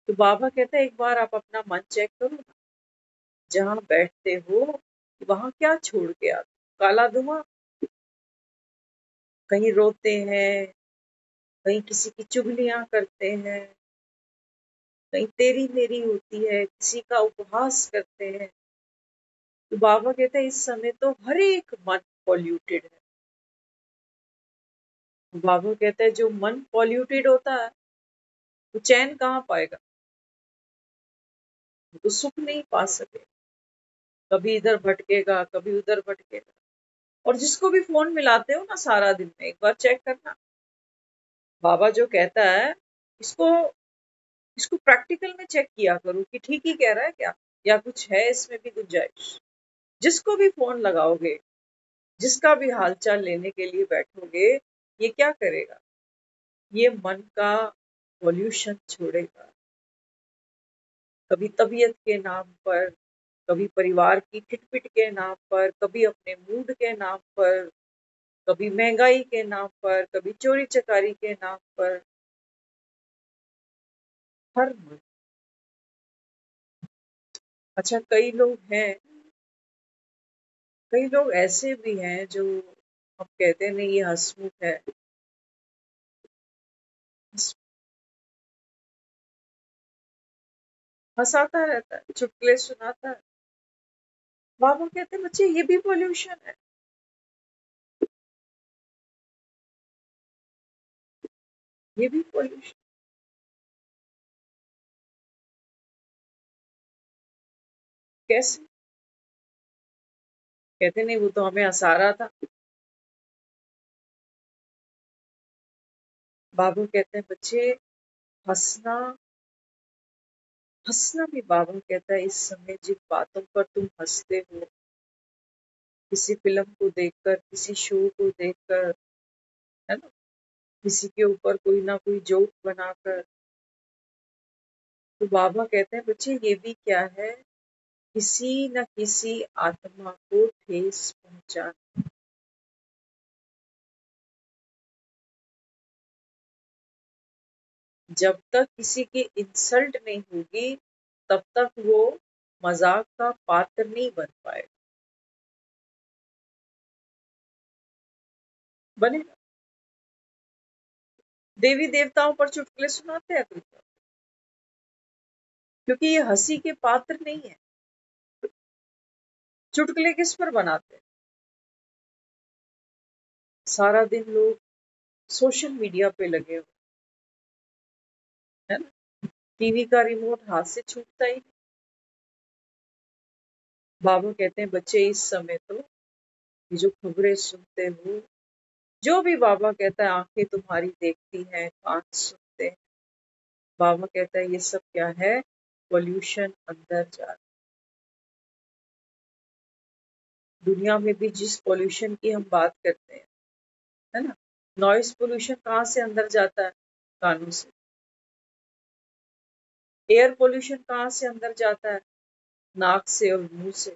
तो बाबा कहता है एक बार आप अपना मन चेक करो ना, जहाँ बैठते हो वहां क्या छोड़ के आते हो? काला धुआं। कहीं रोते हैं, कहीं किसी की चुगलियां करते हैं, कहीं तेरी मेरी होती है, किसी का उपहास करते हैं। तो बाबा कहते हैं इस समय तो हर एक मन पॉल्यूटेड है। तो बाबा कहते हैं जो मन पॉल्यूटेड होता है वो चैन कहाँ पाएगा? वो तो सुख नहीं पा सके, कभी इधर भटकेगा, कभी उधर भटकेगा। और जिसको भी फोन मिलाते हो ना सारा दिन में, एक बार चेक करना, बाबा जो कहता है इसको इसको प्रैक्टिकल में चेक किया करो कि ठीक ही कह रहा है क्या, या कुछ है इसमें भी गुंजाइश। जिसको भी फोन लगाओगे, जिसका भी हालचाल लेने के लिए बैठोगे, ये क्या करेगा? ये मन का पॉल्यूशन छोड़ेगा। कभी तबीयत के नाम पर, कभी परिवार की खिटपिट के नाम पर, कभी अपने मूड के नाम पर, कभी महंगाई के नाम पर, कभी चोरी चकारी के नाम पर, हर मन। अच्छा, कई लोग ऐसे भी हैं जो हम कहते हैं नहीं ये हंसमुख है, हंसाता रहता है, चुटकुले सुनाता है। बाबा कहते हैं बच्चे ये भी पोल्यूशन है। ये भी पोल्यूशन। कैसे? कहते नहीं वो तो हमें हंसा रहा था। बाबू कहते हैं बच्चे हंसना, हंसना भी बाबा कहता है इस समय जिन बातों पर तुम हंसते हो, किसी फिल्म को देखकर, किसी शो को देखकर, है ना, किसी के ऊपर कोई ना कोई जोक बनाकर, तो बाबा कहते हैं बच्चे ये भी क्या है? किसी न किसी आत्मा को ठेस पहुंचाना। जब तक किसी की इंसल्ट नहीं होगी तब तक वो मजाक का पात्र नहीं बन पाएगा। बनेगा। देवी देवताओं पर चुटकुले सुनाते हैं तो, क्योंकि ये हंसी के पात्र नहीं है। चुटकुले किस पर बनाते हैं? सारा दिन लोग सोशल मीडिया पे लगे हुए, है ना? टीवी का रिमोट हाथ से छूटता ही नहीं। बाबा कहते हैं बच्चे इस समय तो ये जो खबरें सुनते हो, जो भी बाबा कहता है, आंखें तुम्हारी देखती हैं, कान सुनते हैं, बाबा कहता है ये सब क्या है? पोल्यूशन अंदर जा रहा है। दुनिया में भी जिस पोल्यूशन की हम बात करते हैं, है ना, नॉइस पोल्यूशन कहाँ से अंदर जाता है? कानों से। एयर पोल्यूशन कहाँ से अंदर जाता है? नाक से और मुंह से।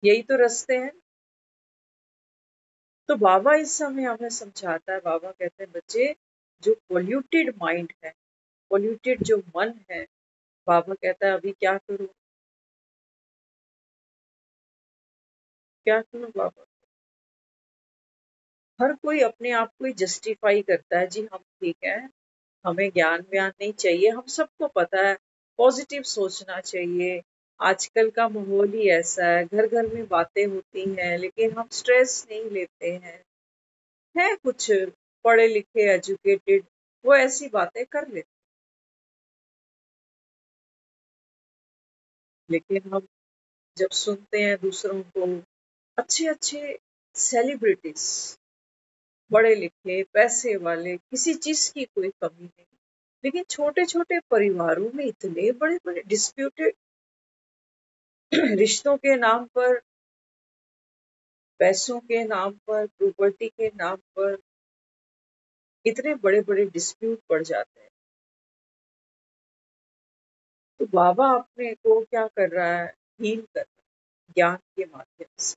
यही तो रास्ते हैं। तो बाबा इस समय हमें समझाता है, बाबा कहते हैं बच्चे जो पोल्यूटेड माइंड है, पोल्यूटेड जो मन है, बाबा कहता है अभी क्या करूं? क्या करूं बाबा? हर कोई अपने आप को ही जस्टिफाई करता है, जी हम ठीक है, हमें ज्ञान व्यान नहीं चाहिए, हम सबको पता है पॉजिटिव सोचना चाहिए। आजकल का माहौल ही ऐसा है, घर घर में बातें होती हैं लेकिन हम स्ट्रेस नहीं लेते हैं। है कुछ पढ़े लिखे एजुकेटेड, वो ऐसी बातें कर लेते, लेकिन हम जब सुनते हैं दूसरों को, अच्छे अच्छे सेलिब्रिटीज, बड़े लिखे पैसे वाले, किसी चीज की कोई कमी नहीं, लेकिन छोटे छोटे परिवारों में इतने बड़े बड़े डिस्प्यूटेड रिश्तों के नाम पर, पैसों के नाम पर, प्रॉपर्टी के नाम पर इतने बड़े बड़े डिस्प्यूट पड़ जाते हैं। तो बाबा अपने को क्या कर रहा है? हील कर रहा है ज्ञान के माध्यम से।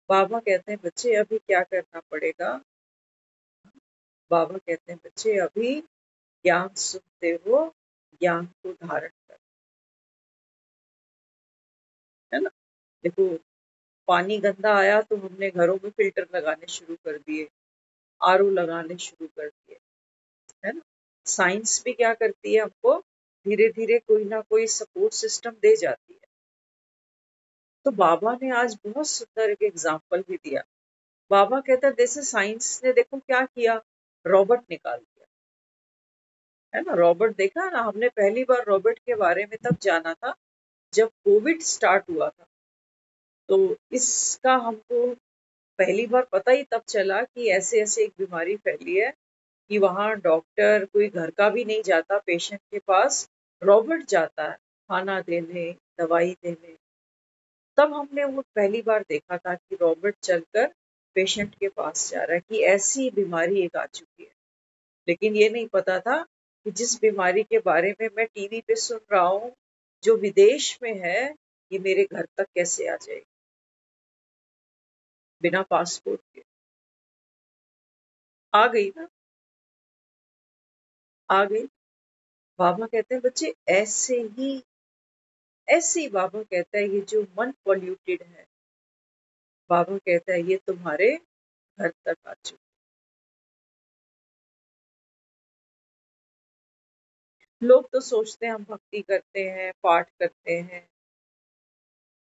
बाबा कहते हैं बच्चे अभी क्या करना पड़ेगा? बाबा कहते हैं बच्चे अभी ज्ञान सुनते हो, ज्ञान को धारण कर, है ना? देखो, पानी गंदा आया तो हमने घरों में फिल्टर लगाने शुरू कर दिए, आरओ लगाने शुरू कर दिए, है ना? साइंस भी क्या करती है, हमको धीरे धीरे कोई ना कोई सपोर्ट सिस्टम दे जाती है। तो बाबा ने आज बहुत सुंदर एक एग्जाम्पल भी दिया। बाबा कहता है जैसे साइंस ने देखो क्या किया, रॉबोट निकाल दिया, है ना? रॉबोट देखा ना, हमने पहली बार रॉबोट के बारे में तब जाना था जब कोविड स्टार्ट हुआ था। तो इसका हमको पहली बार पता ही तब चला कि ऐसे ऐसे एक बीमारी फैली है, कि वहाँ डॉक्टर कोई घर का भी नहीं जाता पेशेंट के पास, रॉबोट जाता है खाना देने, दवाई देने। तब हमने वो पहली बार देखा था कि रॉबोट चलकर पेशेंट के पास जा रहा है, कि ऐसी बीमारी एक आ चुकी है। लेकिन ये नहीं पता था कि जिस बीमारी के बारे में मैं टीवी पे सुन रहा हूँ, जो विदेश में है, ये मेरे घर तक कैसे आ जाएगी बिना पासपोर्ट के? आ गई ना, आ गई। बाबा कहते हैं बच्चे ऐसे ही बाबा कहता है ये जो मन पॉल्यूटेड है, बाबा कहता है ये तुम्हारे घर तक आ चुका। लोग तो सोचते हैं हम भक्ति करते हैं, पाठ करते हैं।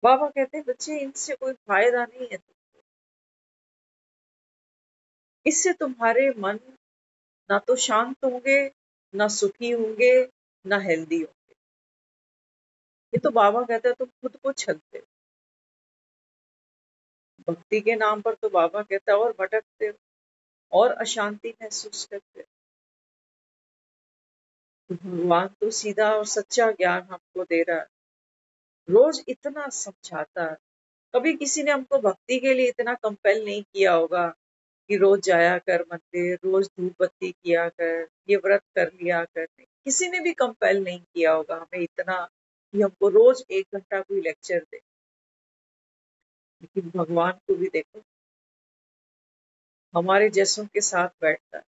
बाबा कहते हैं बच्चे इनसे कोई फायदा नहीं है, इससे तुम्हारे मन ना तो शांत होंगे, ना सुखी होंगे, ना हेल्दी होंगे। ये तो बाबा कहते हैं तुम खुद को छलते हो। भक्ति के नाम पर तो बाबा कहता है और भटकते हो, और अशांति महसूस करते हो। तो भगवान तो सीधा और सच्चा ज्ञान हमको दे रहा है, रोज इतना समझाता है। कभी किसी ने हमको भक्ति के लिए इतना कंपेल नहीं किया होगा कि रोज जाया कर मंदिर, रोज धूप बत्ती किया कर, ये व्रत कर लिया कर। नहीं, किसी ने भी कंपेल नहीं किया होगा हमें इतना कि हमको रोज 1 घंटा कोई लेक्चर दे। लेकिन भगवान को भी देखो, हमारे जैसों के साथ बैठता है,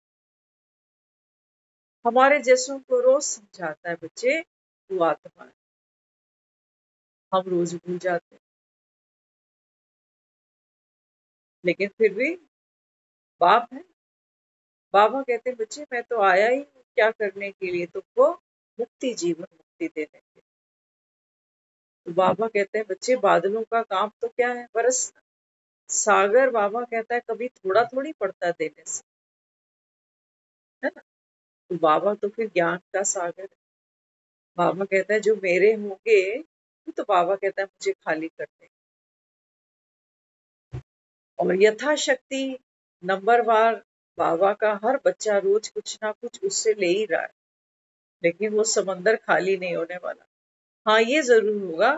हमारे जैसों को रोज समझाता है बच्चे तू आत्मा है। हम रोज भूल जाते हैं, लेकिन फिर भी बाप है। बाबा कहते हैं बच्चे मैं तो आया ही हूँ क्या करने के लिए, तुमको मुक्ति, जीवन मुक्ति देने के लिए। तो बाबा कहते हैं बच्चे बादलों का काम तो क्या है, बरसना। सागर बाबा कहता है कभी थोड़ा थोड़ी पड़ता है देने से, है ना। तो बाबा तो फिर ज्ञान का सागर है। बाबा कहता है जो मेरे होंगे, तो बाबा कहता है मुझे खाली कर दे। और यथाशक्ति नंबरवार बाबा का हर बच्चा रोज कुछ ना कुछ उससे ले ही रहा है, लेकिन वो समंदर खाली नहीं होने वाला। हाँ ये जरूर होगा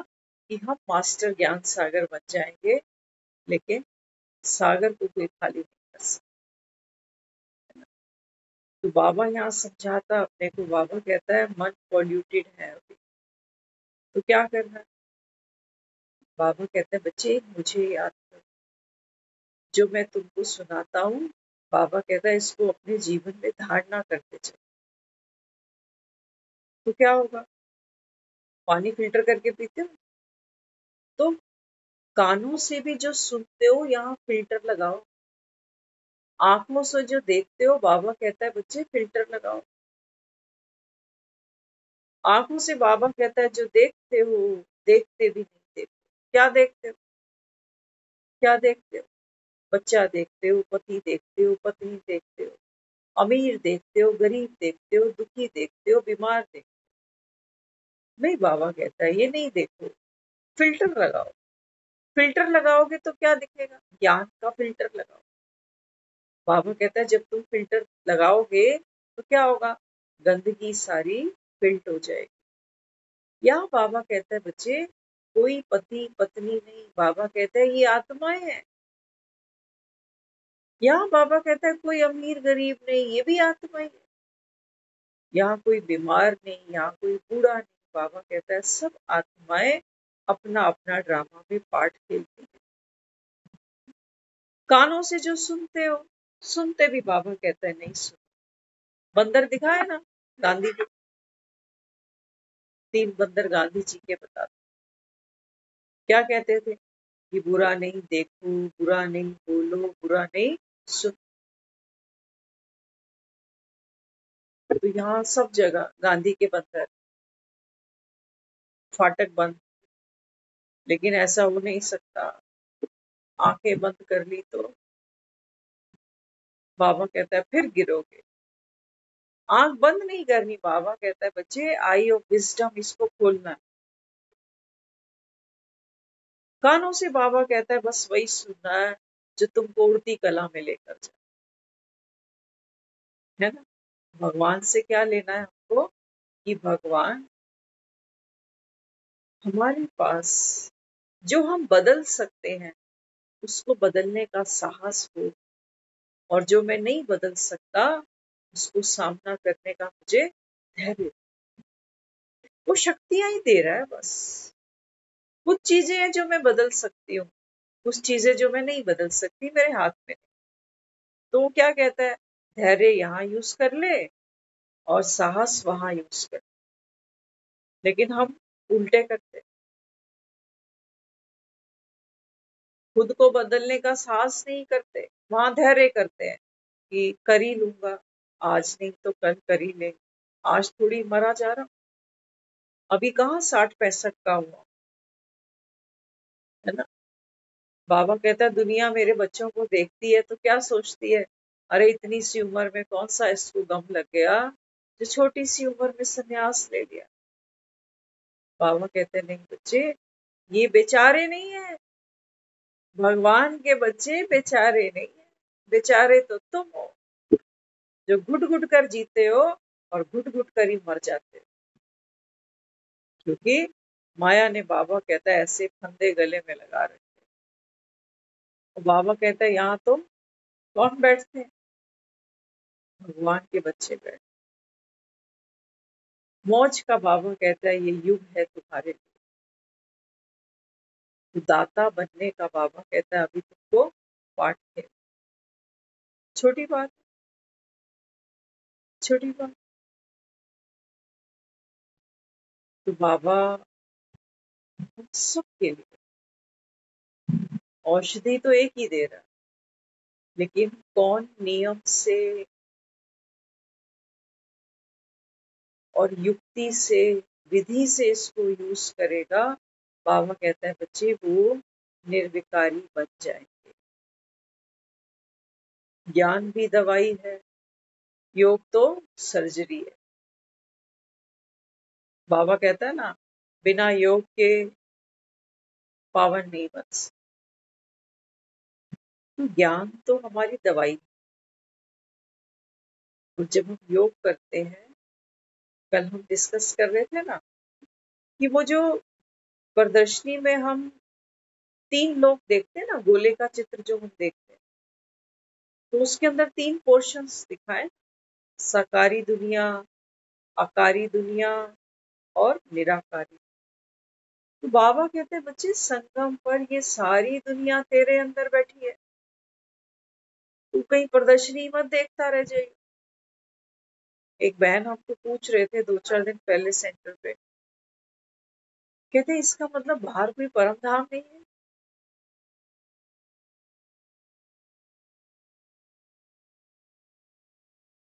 कि हम मास्टर ज्ञान सागर बन जाएंगे, लेकिन सागर को कोई खाली नहीं कर सकता। तो बाबा यहाँ समझाता अपने को, बाबा कहता है मन पॉल्यूटेड है अभी, तो क्या करना है। बाबा कहते हैं बच्चे मुझे याद करो, जो मैं तुमको सुनाता हूँ, बाबा कहता है इसको अपने जीवन में धारणा करते चलो। तो क्या होगा, पानी फिल्टर करके पीते हो, तो कानों से भी जो सुनते हो यहाँ फिल्टर लगाओ, आंखों से जो देखते हो बाबा कहता है बच्चे फिल्टर लगाओ। आंखों से बाबा कहता है जो देखते हो, देखते भी नहीं देखते। क्या देखते हो, क्या देखते हो, बच्चा देखते हो, पति देखते हो, पत्नी देखते हो, अमीर देखते हो, गरीब देखते हो, दुखी देखते हो, बीमार देखते हो। नहीं, बाबा कहता है ये नहीं देखो, फिल्टर लगाओ। फिल्टर लगाओगे तो क्या दिखेगा, ज्ञान का फिल्टर लगाओ। बाबा कहता है जब तुम फिल्टर लगाओगे तो क्या होगा, गंदगी सारी फिल्ट हो जाएगी। यहाँ बाबा कहता है बच्चे कोई पति पत्नी नहीं, बाबा कहता है ये आत्माएं हैं। यहाँ बाबा कहता है कोई अमीर गरीब नहीं, ये भी आत्माएं है। यहाँ कोई बीमार नहीं, यहाँ कोई बूढ़ा नहीं, बाबा कहता है सब आत्माएं अपना अपना ड्रामा में पार्ट खेलती है। कानों से जो सुनते हो, सुनते भी बाबा कहता है नहीं सुन। बंदर दिखाए ना गांधी के, 3 बंदर गांधी जी के बताते, क्या कहते थे कि बुरा नहीं देखो, बुरा नहीं बोलो, बुरा नहीं सुनो। तो यहाँ सब जगह गांधी के बंदर, फाटक बंद, लेकिन ऐसा हो नहीं सकता। आंखें बंद कर ली तो बाबा कहता है फिर गिरोगे। आंख बंद नहीं करनी, बाबा कहता है बच्चे आई ऑफ विजडम इसको खोलना है। कानों से बाबा कहता है बस वही सुनना है जो तुमको उड़ती कला में लेकर जाए, है ना। भगवान से क्या लेना है हमको, कि भगवान हमारे पास जो हम बदल सकते हैं उसको बदलने का साहस हो, और जो मैं नहीं बदल सकता उसको सामना करने का मुझे धैर्य। वो शक्तियां ही दे रहा है बस। कुछ चीजें हैं जो मैं बदल सकती हूँ, कुछ चीजें जो मैं नहीं बदल सकती मेरे हाथ में नहीं। तो वो क्या कहता है, धैर्य यहाँ यूज कर ले और साहस वहां यूज कर। लेकिन हम उल्टे करते, खुद को बदलने का साहस नहीं करते, वहां धैर्य करते हैं कि कर ही लूंगा, आज नहीं तो कल कर ही ले। आज थोड़ी मरा जा रहा, अभी कहाँ 60-65 का हुआ, है ना। बाबा कहता है दुनिया मेरे बच्चों को देखती है तो क्या सोचती है, अरे इतनी सी उम्र में कौन सा इसको गम लग गया जो छोटी सी उम्र में संन्यास ले लिया। बाबा कहते हैं नहीं बच्चे, ये बेचारे नहीं है, भगवान के बच्चे बेचारे नहीं है। बेचारे तो तुम हो जो घुट घुट कर जीते हो और घुट घुट कर ही मर जाते हो, क्योंकि माया ने, बाबा कहता है, ऐसे फंदे गले में लगा रखे। और बाबा कहता है यहाँ तो कौन बैठते हैं, भगवान के बच्चे बैठते। मौज का बाबा कहता है ये युग है तुम्हारे लिए। तो दाता बनने का बाबा कहता है अभी तुमको पाठ है। छोटी बात, छोटी बात। तो बाबा हम सबके लिए औषधि तो एक ही दे रहा है, लेकिन कौन नियम से और युक्ति से, विधि से इसको यूज करेगा, बाबा कहता है बच्चे वो निर्विकारी बन जाएंगे। ज्ञान भी दवाई है, योग तो सर्जरी है। बाबा कहता है ना, बिना योग के पावन नहीं बन सकते। तो ज्ञान तो हमारी दवाई है। और जब हम योग करते हैं, कल हम डिस्कस कर रहे थे ना कि वो जो प्रदर्शनी में हम 3 लोग देखते हैं ना, गोले का चित्र जो हम देखते हैं, तो उसके अंदर 3 पोर्शंस दिखाए, साकारी दुनिया, आकारी दुनिया और निराकारी। तो बाबा कहते हैं बच्चे संगम पर ये सारी दुनिया तेरे अंदर बैठी है, तू कहीं प्रदर्शनी मत देखता रह जाए। एक बहन हमको पूछ रहे थे 2-4 दिन पहले सेंटर पे, कहते इसका मतलब बाहर कोई परम धाम नहीं है।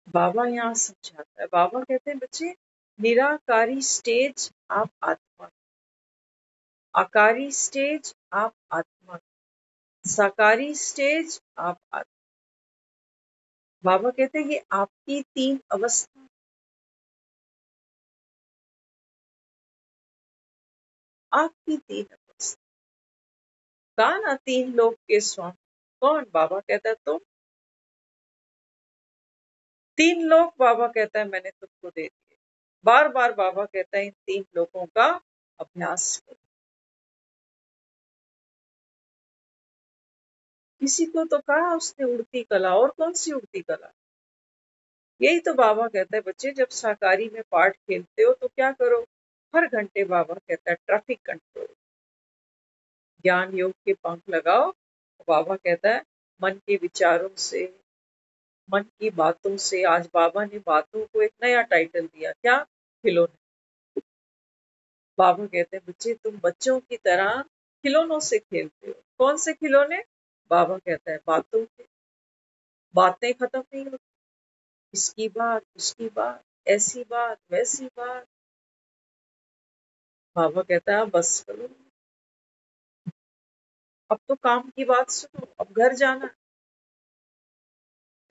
बाबा यहाँ समझाता है, बाबा कहते हैं बच्चे निराकारी स्टेज आप आत्मा, आकारी स्टेज आप आत्मा, साकारी स्टेज आप आत्मा। बाबा कहते हैं ये आपकी 3 अवस्था, आपकी 3 अवस्था। कहा ना 3 लोग के स्वामी कौन? बाबा कहता है तुम। 3 लोग बाबा कहता है मैंने तुमको दे दिए। बार बार बाबा कहता है इन 3 लोगों का अभ्यास करो। किसी को तो कहा उसने उड़ती कला, और कौन सी उड़ती कला? यही तो बाबा कहता है बच्चे जब साकारी में पार्ट खेलते हो तो क्या करो, हर घंटे बाबा कहता है ट्रैफिक कंट्रोल, ज्ञान योग के पंख लगाओ। बाबा कहता है मन के विचारों से, मन की बातों से। आज बाबा ने बातों को एक नया टाइटल दिया, क्या? खिलौने। बाबा कहते हैं बच्चे तुम बच्चों की तरह खिलौनों से खेलते हो। कौन से खिलौने? बाबा कहता है बातों के। बातें खत्म नहीं होती, इसकी बात, उसकी बात, ऐसी बात, वैसी बात। बाबा कहता है बस करो, अब तो काम की बात सुनो, अब घर जाना।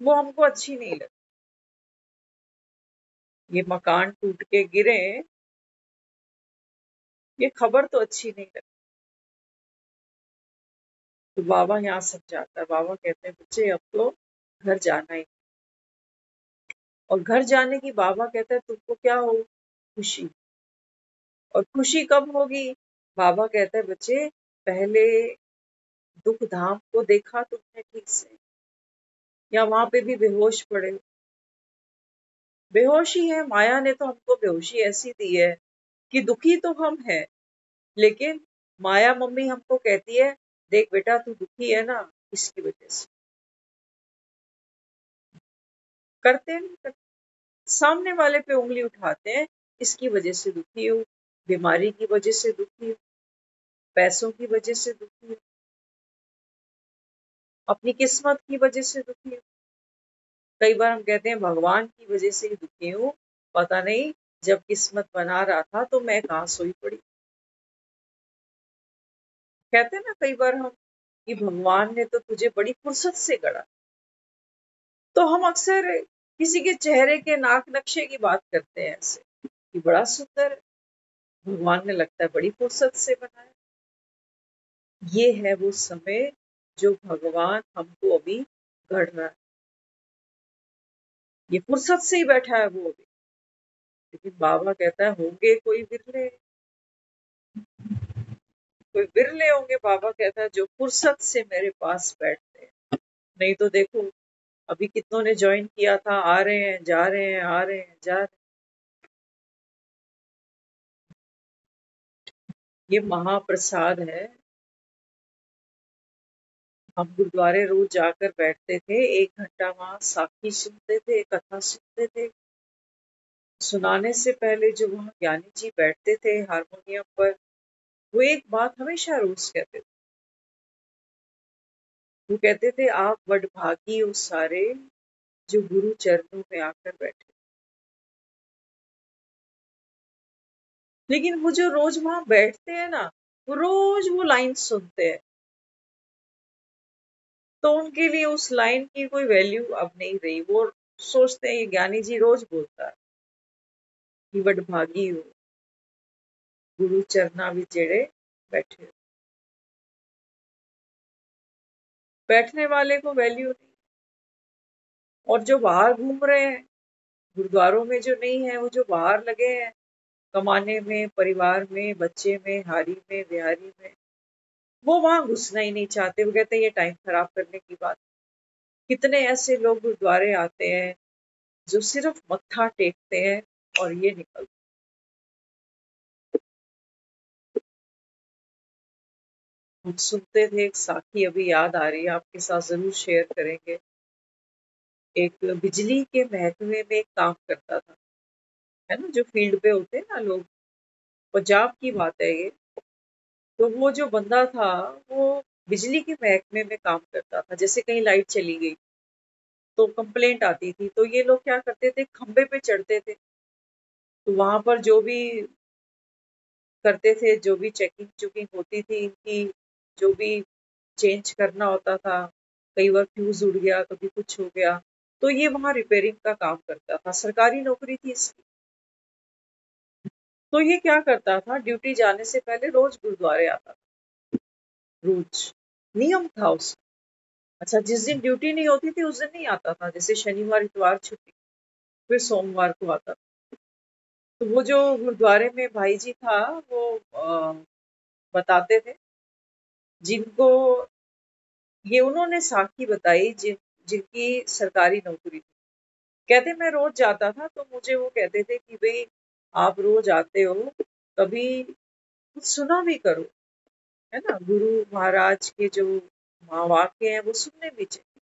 वो हमको अच्छी नहीं लगती। ये मकान टूट के गिरे, ये खबर तो अच्छी नहीं लगती। तो बाबा यहाँ समझाता है, बाबा कहते हैं बच्चे अब तो घर जाना ही। और घर जाने की बाबा कहता है तुमको क्या हो? खुशी। और खुशी कब होगी? बाबा कहता है बच्चे पहले दुख धाम को देखा तुमने ठीक से, या वहां पे भी बेहोश पड़े? बेहोशी है, माया ने तो हमको बेहोशी ऐसी दी है कि दुखी तो हम हैं, लेकिन माया मम्मी हमको कहती है देख बेटा तू दुखी है ना, इसकी वजह से। करते नहीं करते, सामने वाले पे उंगली उठाते हैं, इसकी वजह से दुखी हूँ, बीमारी की वजह से दुखी हूँ, पैसों की वजह से दुखी हूँ, अपनी किस्मत की वजह से दुखी हूँ। कई बार हम कहते हैं भगवान की वजह से ही दुखी हूँ, पता नहीं जब किस्मत बना रहा था तो मैं कहाँ सोई पड़ी। कहते हैं ना कई बार हम कि भगवान ने तो तुझे बड़ी फुर्सत से गढ़ा। तो हम अक्सर किसी के चेहरे के नाक नक्शे की बात करते हैं ऐसे कि बड़ा सुंदर है, भगवान ने लगता है बड़ी फुर्सत से बनाया। ये है वो समय जो भगवान हमको अभी गढ़ रहा है। ये फुर्सत से ही बैठा है वो अभी। लेकिन बाबा कहता है होंगे कोई बिरले, कोई बिरले होंगे, बाबा कहता है जो फुर्सत से मेरे पास बैठते हैं। नहीं तो देखो अभी कितनों ने ज्वाइन किया था, आ रहे हैं जा रहे हैं, आ रहे हैं जा रहे हैं। ये महाप्रसाद है। हम गुरुद्वारे रोज जाकर बैठते थे, 1 घंटा वहां साखी सुनते थे, कथा सुनते थे। सुनाने से पहले जो वहां ज्ञानी जी बैठते थे हारमोनियम पर, वो एक बात हमेशा रोज कहते थे। वो कहते थे, आप वडभागी हो सारे जो गुरु चरणों में आकर बैठे। लेकिन वो जो रोज वहां बैठते हैं ना, वो रोज वो लाइन सुनते हैं, तो उनके लिए उस लाइन की कोई वैल्यू अब नहीं रही। वो सोचते हैं ये ज्ञानी जी रोज बोलता है कि वडभागी हो गुरु चरना विचेड़े बैठे। बैठने वाले को वैल्यू नहीं। और जो बाहर घूम रहे हैं गुरुद्वारों में, जो नहीं है, वो जो बाहर लगे हैं कमाने में, परिवार में, बच्चे में, हारी में, बिहारी में, वो वहां घुसना ही नहीं चाहते। वो कहते हैं ये टाइम खराब करने की बात। कितने ऐसे लोग गुरुद्वारे आते हैं जो सिर्फ मत्था टेकते हैं और ये निकलते। हम सुनते थे एक साखी, अभी याद आ रही है, आपके साथ जरूर शेयर करेंगे। एक बिजली के महकमे में काम करता था, है ना, जो फील्ड पे होते हैं ना लोग, पंजाब की बात है ये। तो वो जो बंदा था, वो बिजली के महकमे में काम करता था। जैसे कहीं लाइट चली गई तो कंप्लेंट आती थी, तो ये लोग क्या करते थे, खंबे पे चढ़ते थे। तो वहां पर जो भी करते थे, जो भी चेकिंग चुकिंग होती थी इनकी, जो भी चेंज करना होता था, कई बार फ्यूज उड़ गया, कभी कुछ हो गया, तो ये वहां रिपेयरिंग का काम करता था। सरकारी नौकरी थी इसकी। तो ये क्या करता था, ड्यूटी जाने से पहले रोज गुरुद्वारे आता था। रोज नियम था उसका। अच्छा, जिस दिन ड्यूटी नहीं होती थी उस दिन नहीं आता था, जैसे शनिवार इतवार छुट्टी, फिर सोमवार को आता था। तो वो जो गुरुद्वारे में भाई जी था, वो बताते थे, जिनको ये उन्होंने साखी बताई, जिनकी सरकारी नौकरी थी। कहते मैं रोज जाता था, तो मुझे वो कहते थे कि भाई आप रोज आते हो, कभी कुछ सुना भी करो, है ना, गुरु महाराज के जो वाक्य हैं वो सुनने भी चाहिए।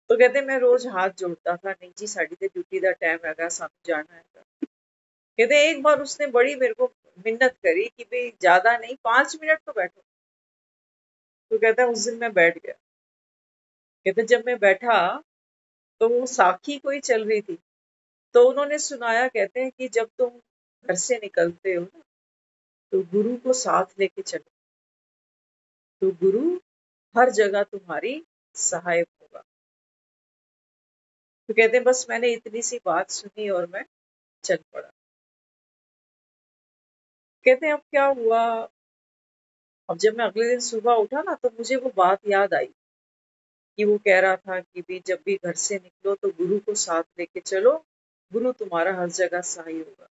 तो कहते मैं रोज हाथ जोड़ता था, नहीं जी साड़ी ते ड्यूटी का टाइम हैगा, सानू जाना है। कहते एक बार उसने बड़ी मेरे को मिन्नत करी कि भाई ज्यादा नहीं, 5 मिनट तो बैठो। तो कहता उस दिन मैं बैठ गया। कहते जब मैं बैठा तो वो साखी कोई चल रही थी, तो उन्होंने सुनाया, कहते हैं कि जब तुम घर से निकलते हो ना, तो गुरु को साथ लेके चलो, तो गुरु हर जगह तुम्हारी सहायक होगा। तो कहते हैं बस मैंने इतनी सी बात सुनी और मैं चल पड़ा। कहते हैं अब क्या हुआ, अब जब मैं अगले दिन सुबह उठा ना, तो मुझे वो बात याद आई कि वो कह रहा था कि भी जब भी घर से निकलो तो गुरु को साथ लेके चलो, गुरु तुम्हारा हर जगह सहाय होगा।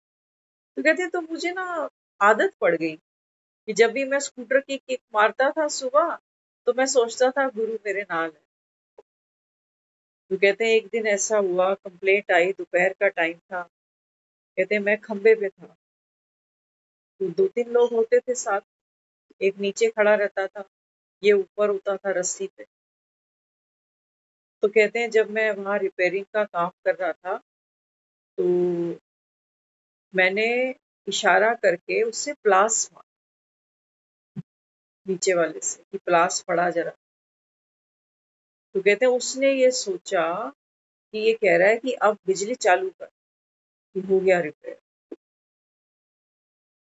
तो कहते हैं तो मुझे ना आदत पड़ गई कि जब भी मैं स्कूटर की किक मारता था सुबह, तो मैं सोचता था गुरु मेरे नाल है। तो कहते हैं एक दिन ऐसा हुआ, कंप्लेंट आई, दोपहर का टाइम था। कहते हैं मैं खंबे पे था, तो 2-3 लोग होते थे साथ। एक नीचे खड़ा रहता था, ये ऊपर होता था रस्सी पे। तो कहते हैं जब मैं वहां रिपेयरिंग का काम कर रहा था, तो मैंने इशारा करके उससे प्लास मांगा, नीचे वाले से, कि प्लास पड़ा जरा। तो कहते हैं उसने ये सोचा कि ये कह रहा है कि अब बिजली चालू कर, कि हो गया रिपेयर।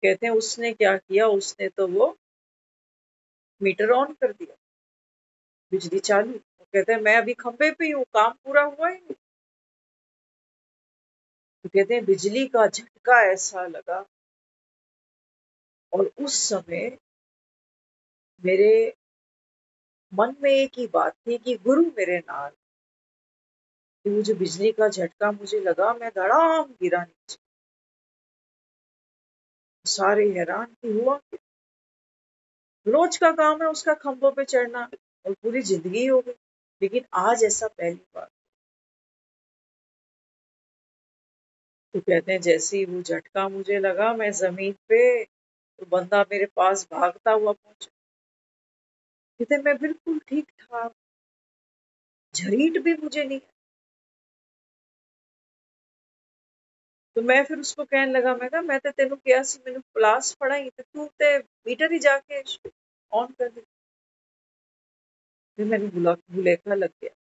कहते हैं उसने क्या किया, उसने तो वो मीटर ऑन कर दिया, बिजली चालू। वो कहते हैं मैं अभी खंबे पे ही हूँ, काम पूरा हुआ ही नहीं। तो कहते हैं बिजली का झटका ऐसा लगा, और उस समय मेरे मन में एक ही बात थी कि गुरु मेरे नाल। कि वो जो बिजली का झटका मुझे लगा, मैं धड़ाम गिरा नीचे। सारे हैरान कि हुआ क्या? रोज का काम है उसका खंभों पे चढ़ना, और पूरी जिंदगी हो गई, लेकिन आज ऐसा पहली बार। तो कहते हैं जैसे ही वो झटका मुझे लगा, मैं जमीन पे, तो बंदा मेरे पास भागता हुआ पहुंचा। कहते मैं बिल्कुल ठीक ठाक, झरीट भी मुझे नहीं। तो मैं फिर उसको कहने लगा, मैं कहा मैं तो तेनू किया सी मैनू क्लास पढ़ाई ते तू ते मीटर ही जाके ऑन कर दे। फिर मैंने भुलेखा लग गया,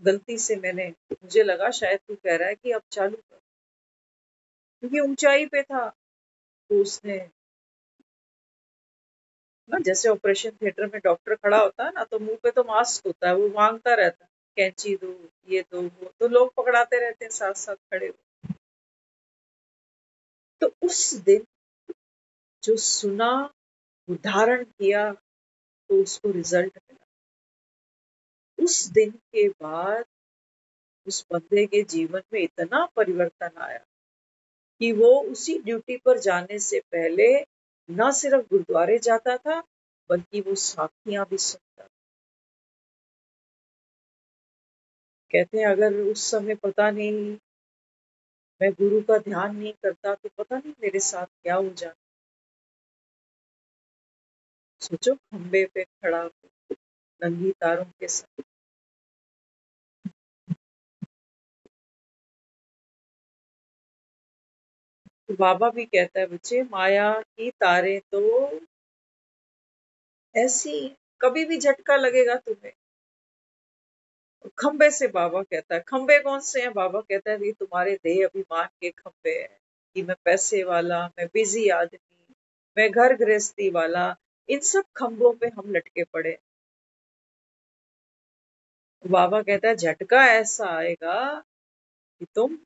गलती से मैंने, मुझे लगा शायद तू कह रहा है कि अब चालू कर, क्योंकि ऊंचाई पे था। तो उसने ना, जैसे ऑपरेशन थिएटर में डॉक्टर खड़ा होता है ना, तो मुंह पे तो मास्क होता है, वो मांगता रहता है कैंची दो, ये दो, वो, तो लोग पकड़ाते रहते हैं साथ साथ खड़े हुए। तो उस दिन जो सुना, उदाहरण किया, तो उसको रिजल्ट मिला। उस दिन के बाद उस बंदे के जीवन में इतना परिवर्तन आया कि वो उसी ड्यूटी पर जाने से पहले न सिर्फ गुरुद्वारे जाता था, बल्कि वो साखियां भी सुनता। कहते हैं अगर उस समय पता नहीं, मैं गुरु का ध्यान नहीं करता, तो पता नहीं मेरे साथ क्या हो जाता। सोचो, खंबे पे खड़ा हो, नंगी तारों के साथ। तो बाबा भी कहता है बच्चे, माया की तारे तो ऐसी, कभी भी झटका लगेगा तुम्हें। खंबे से बाबा कहता है, खंबे कौन से हैं? बाबा कहता है ये तुम्हारे देह अभिमान के खंबे हैं, कि मैं पैसे वाला, मैं बिजी आदमी, मैं घर गृहस्थी वाला, इन सब खंबों पे हम लटके पड़े। बाबा कहता है झटका ऐसा आएगा कि तुम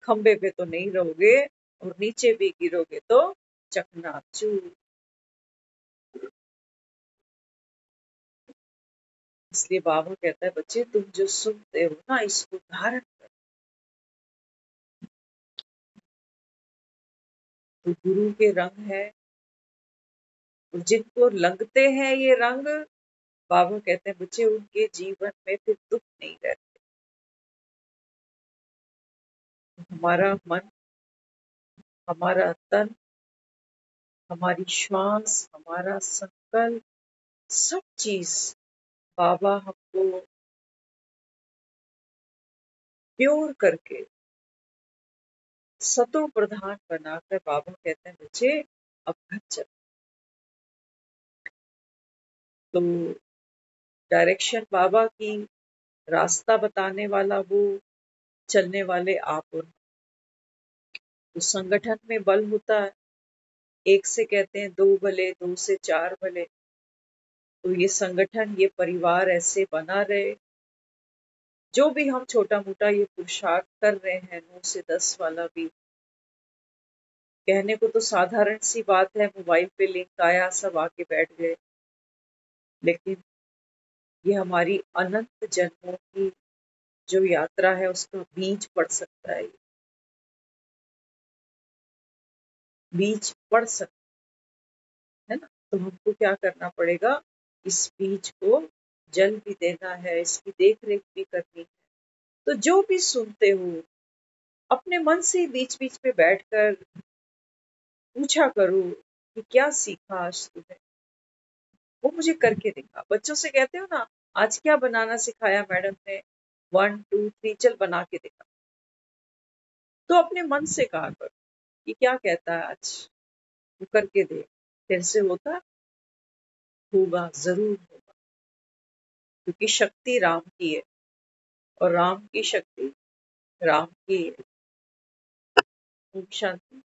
खंबे पे तो नहीं रहोगे, और नीचे भी गिरोगे तो चकनाचूर। इसलिए बाबा कहता है बच्चे, तुम जो सुनते हो ना, इसको धारण करो। तो गुरु के रंग है, और जिनको लगते हैं ये रंग, बाबा कहते हैं बच्चे, उनके जीवन में फिर दुख नहीं रहते। हमारा मन, हमारा तन, हमारी श्वास, हमारा संकल्प, सब चीज बाबा हमको प्योर करके, सतो प्रधान बनाकर, बाबा कहते हैं बच्चे अब घर चल। तो डायरेक्शन बाबा की, रास्ता बताने वाला वो, चलने वाले आप। और तो संगठन में बल होता है, एक से कहते हैं दो भले, दो से चार भले। तो ये संगठन, ये परिवार ऐसे बना रहे। जो भी हम छोटा मोटा ये पुरुषार्थ कर रहे हैं, 9 से 10 वाला भी, कहने को तो साधारण सी बात है, मोबाइल पे लिंक आया, सब आके बैठ गए। लेकिन ये हमारी अनंत जन्मों की जो यात्रा है, उसका बीज पड़ सकता है, बीज पड़ सकता है ना। तो हमको क्या करना पड़ेगा, इस बीज को जल भी देना है, इसकी देख रेख भी करनी है। तो जो भी सुनते हो, अपने मन से बीच बीच में बैठकर पूछा करो कि क्या सीखा आज तुमने। वो मुझे करके दिखा। बच्चों से कहते हो ना, आज क्या बनाना सिखाया मैडम ने, 1 2 3 चल बना के दिखा। तो अपने मन से कहा करो कि क्या कहता है आज, वो करके दे। फिर से होता होगा, जरूर होगा, क्योंकि शक्ति राम की है, और राम की शक्ति राम की है। ओम शांति।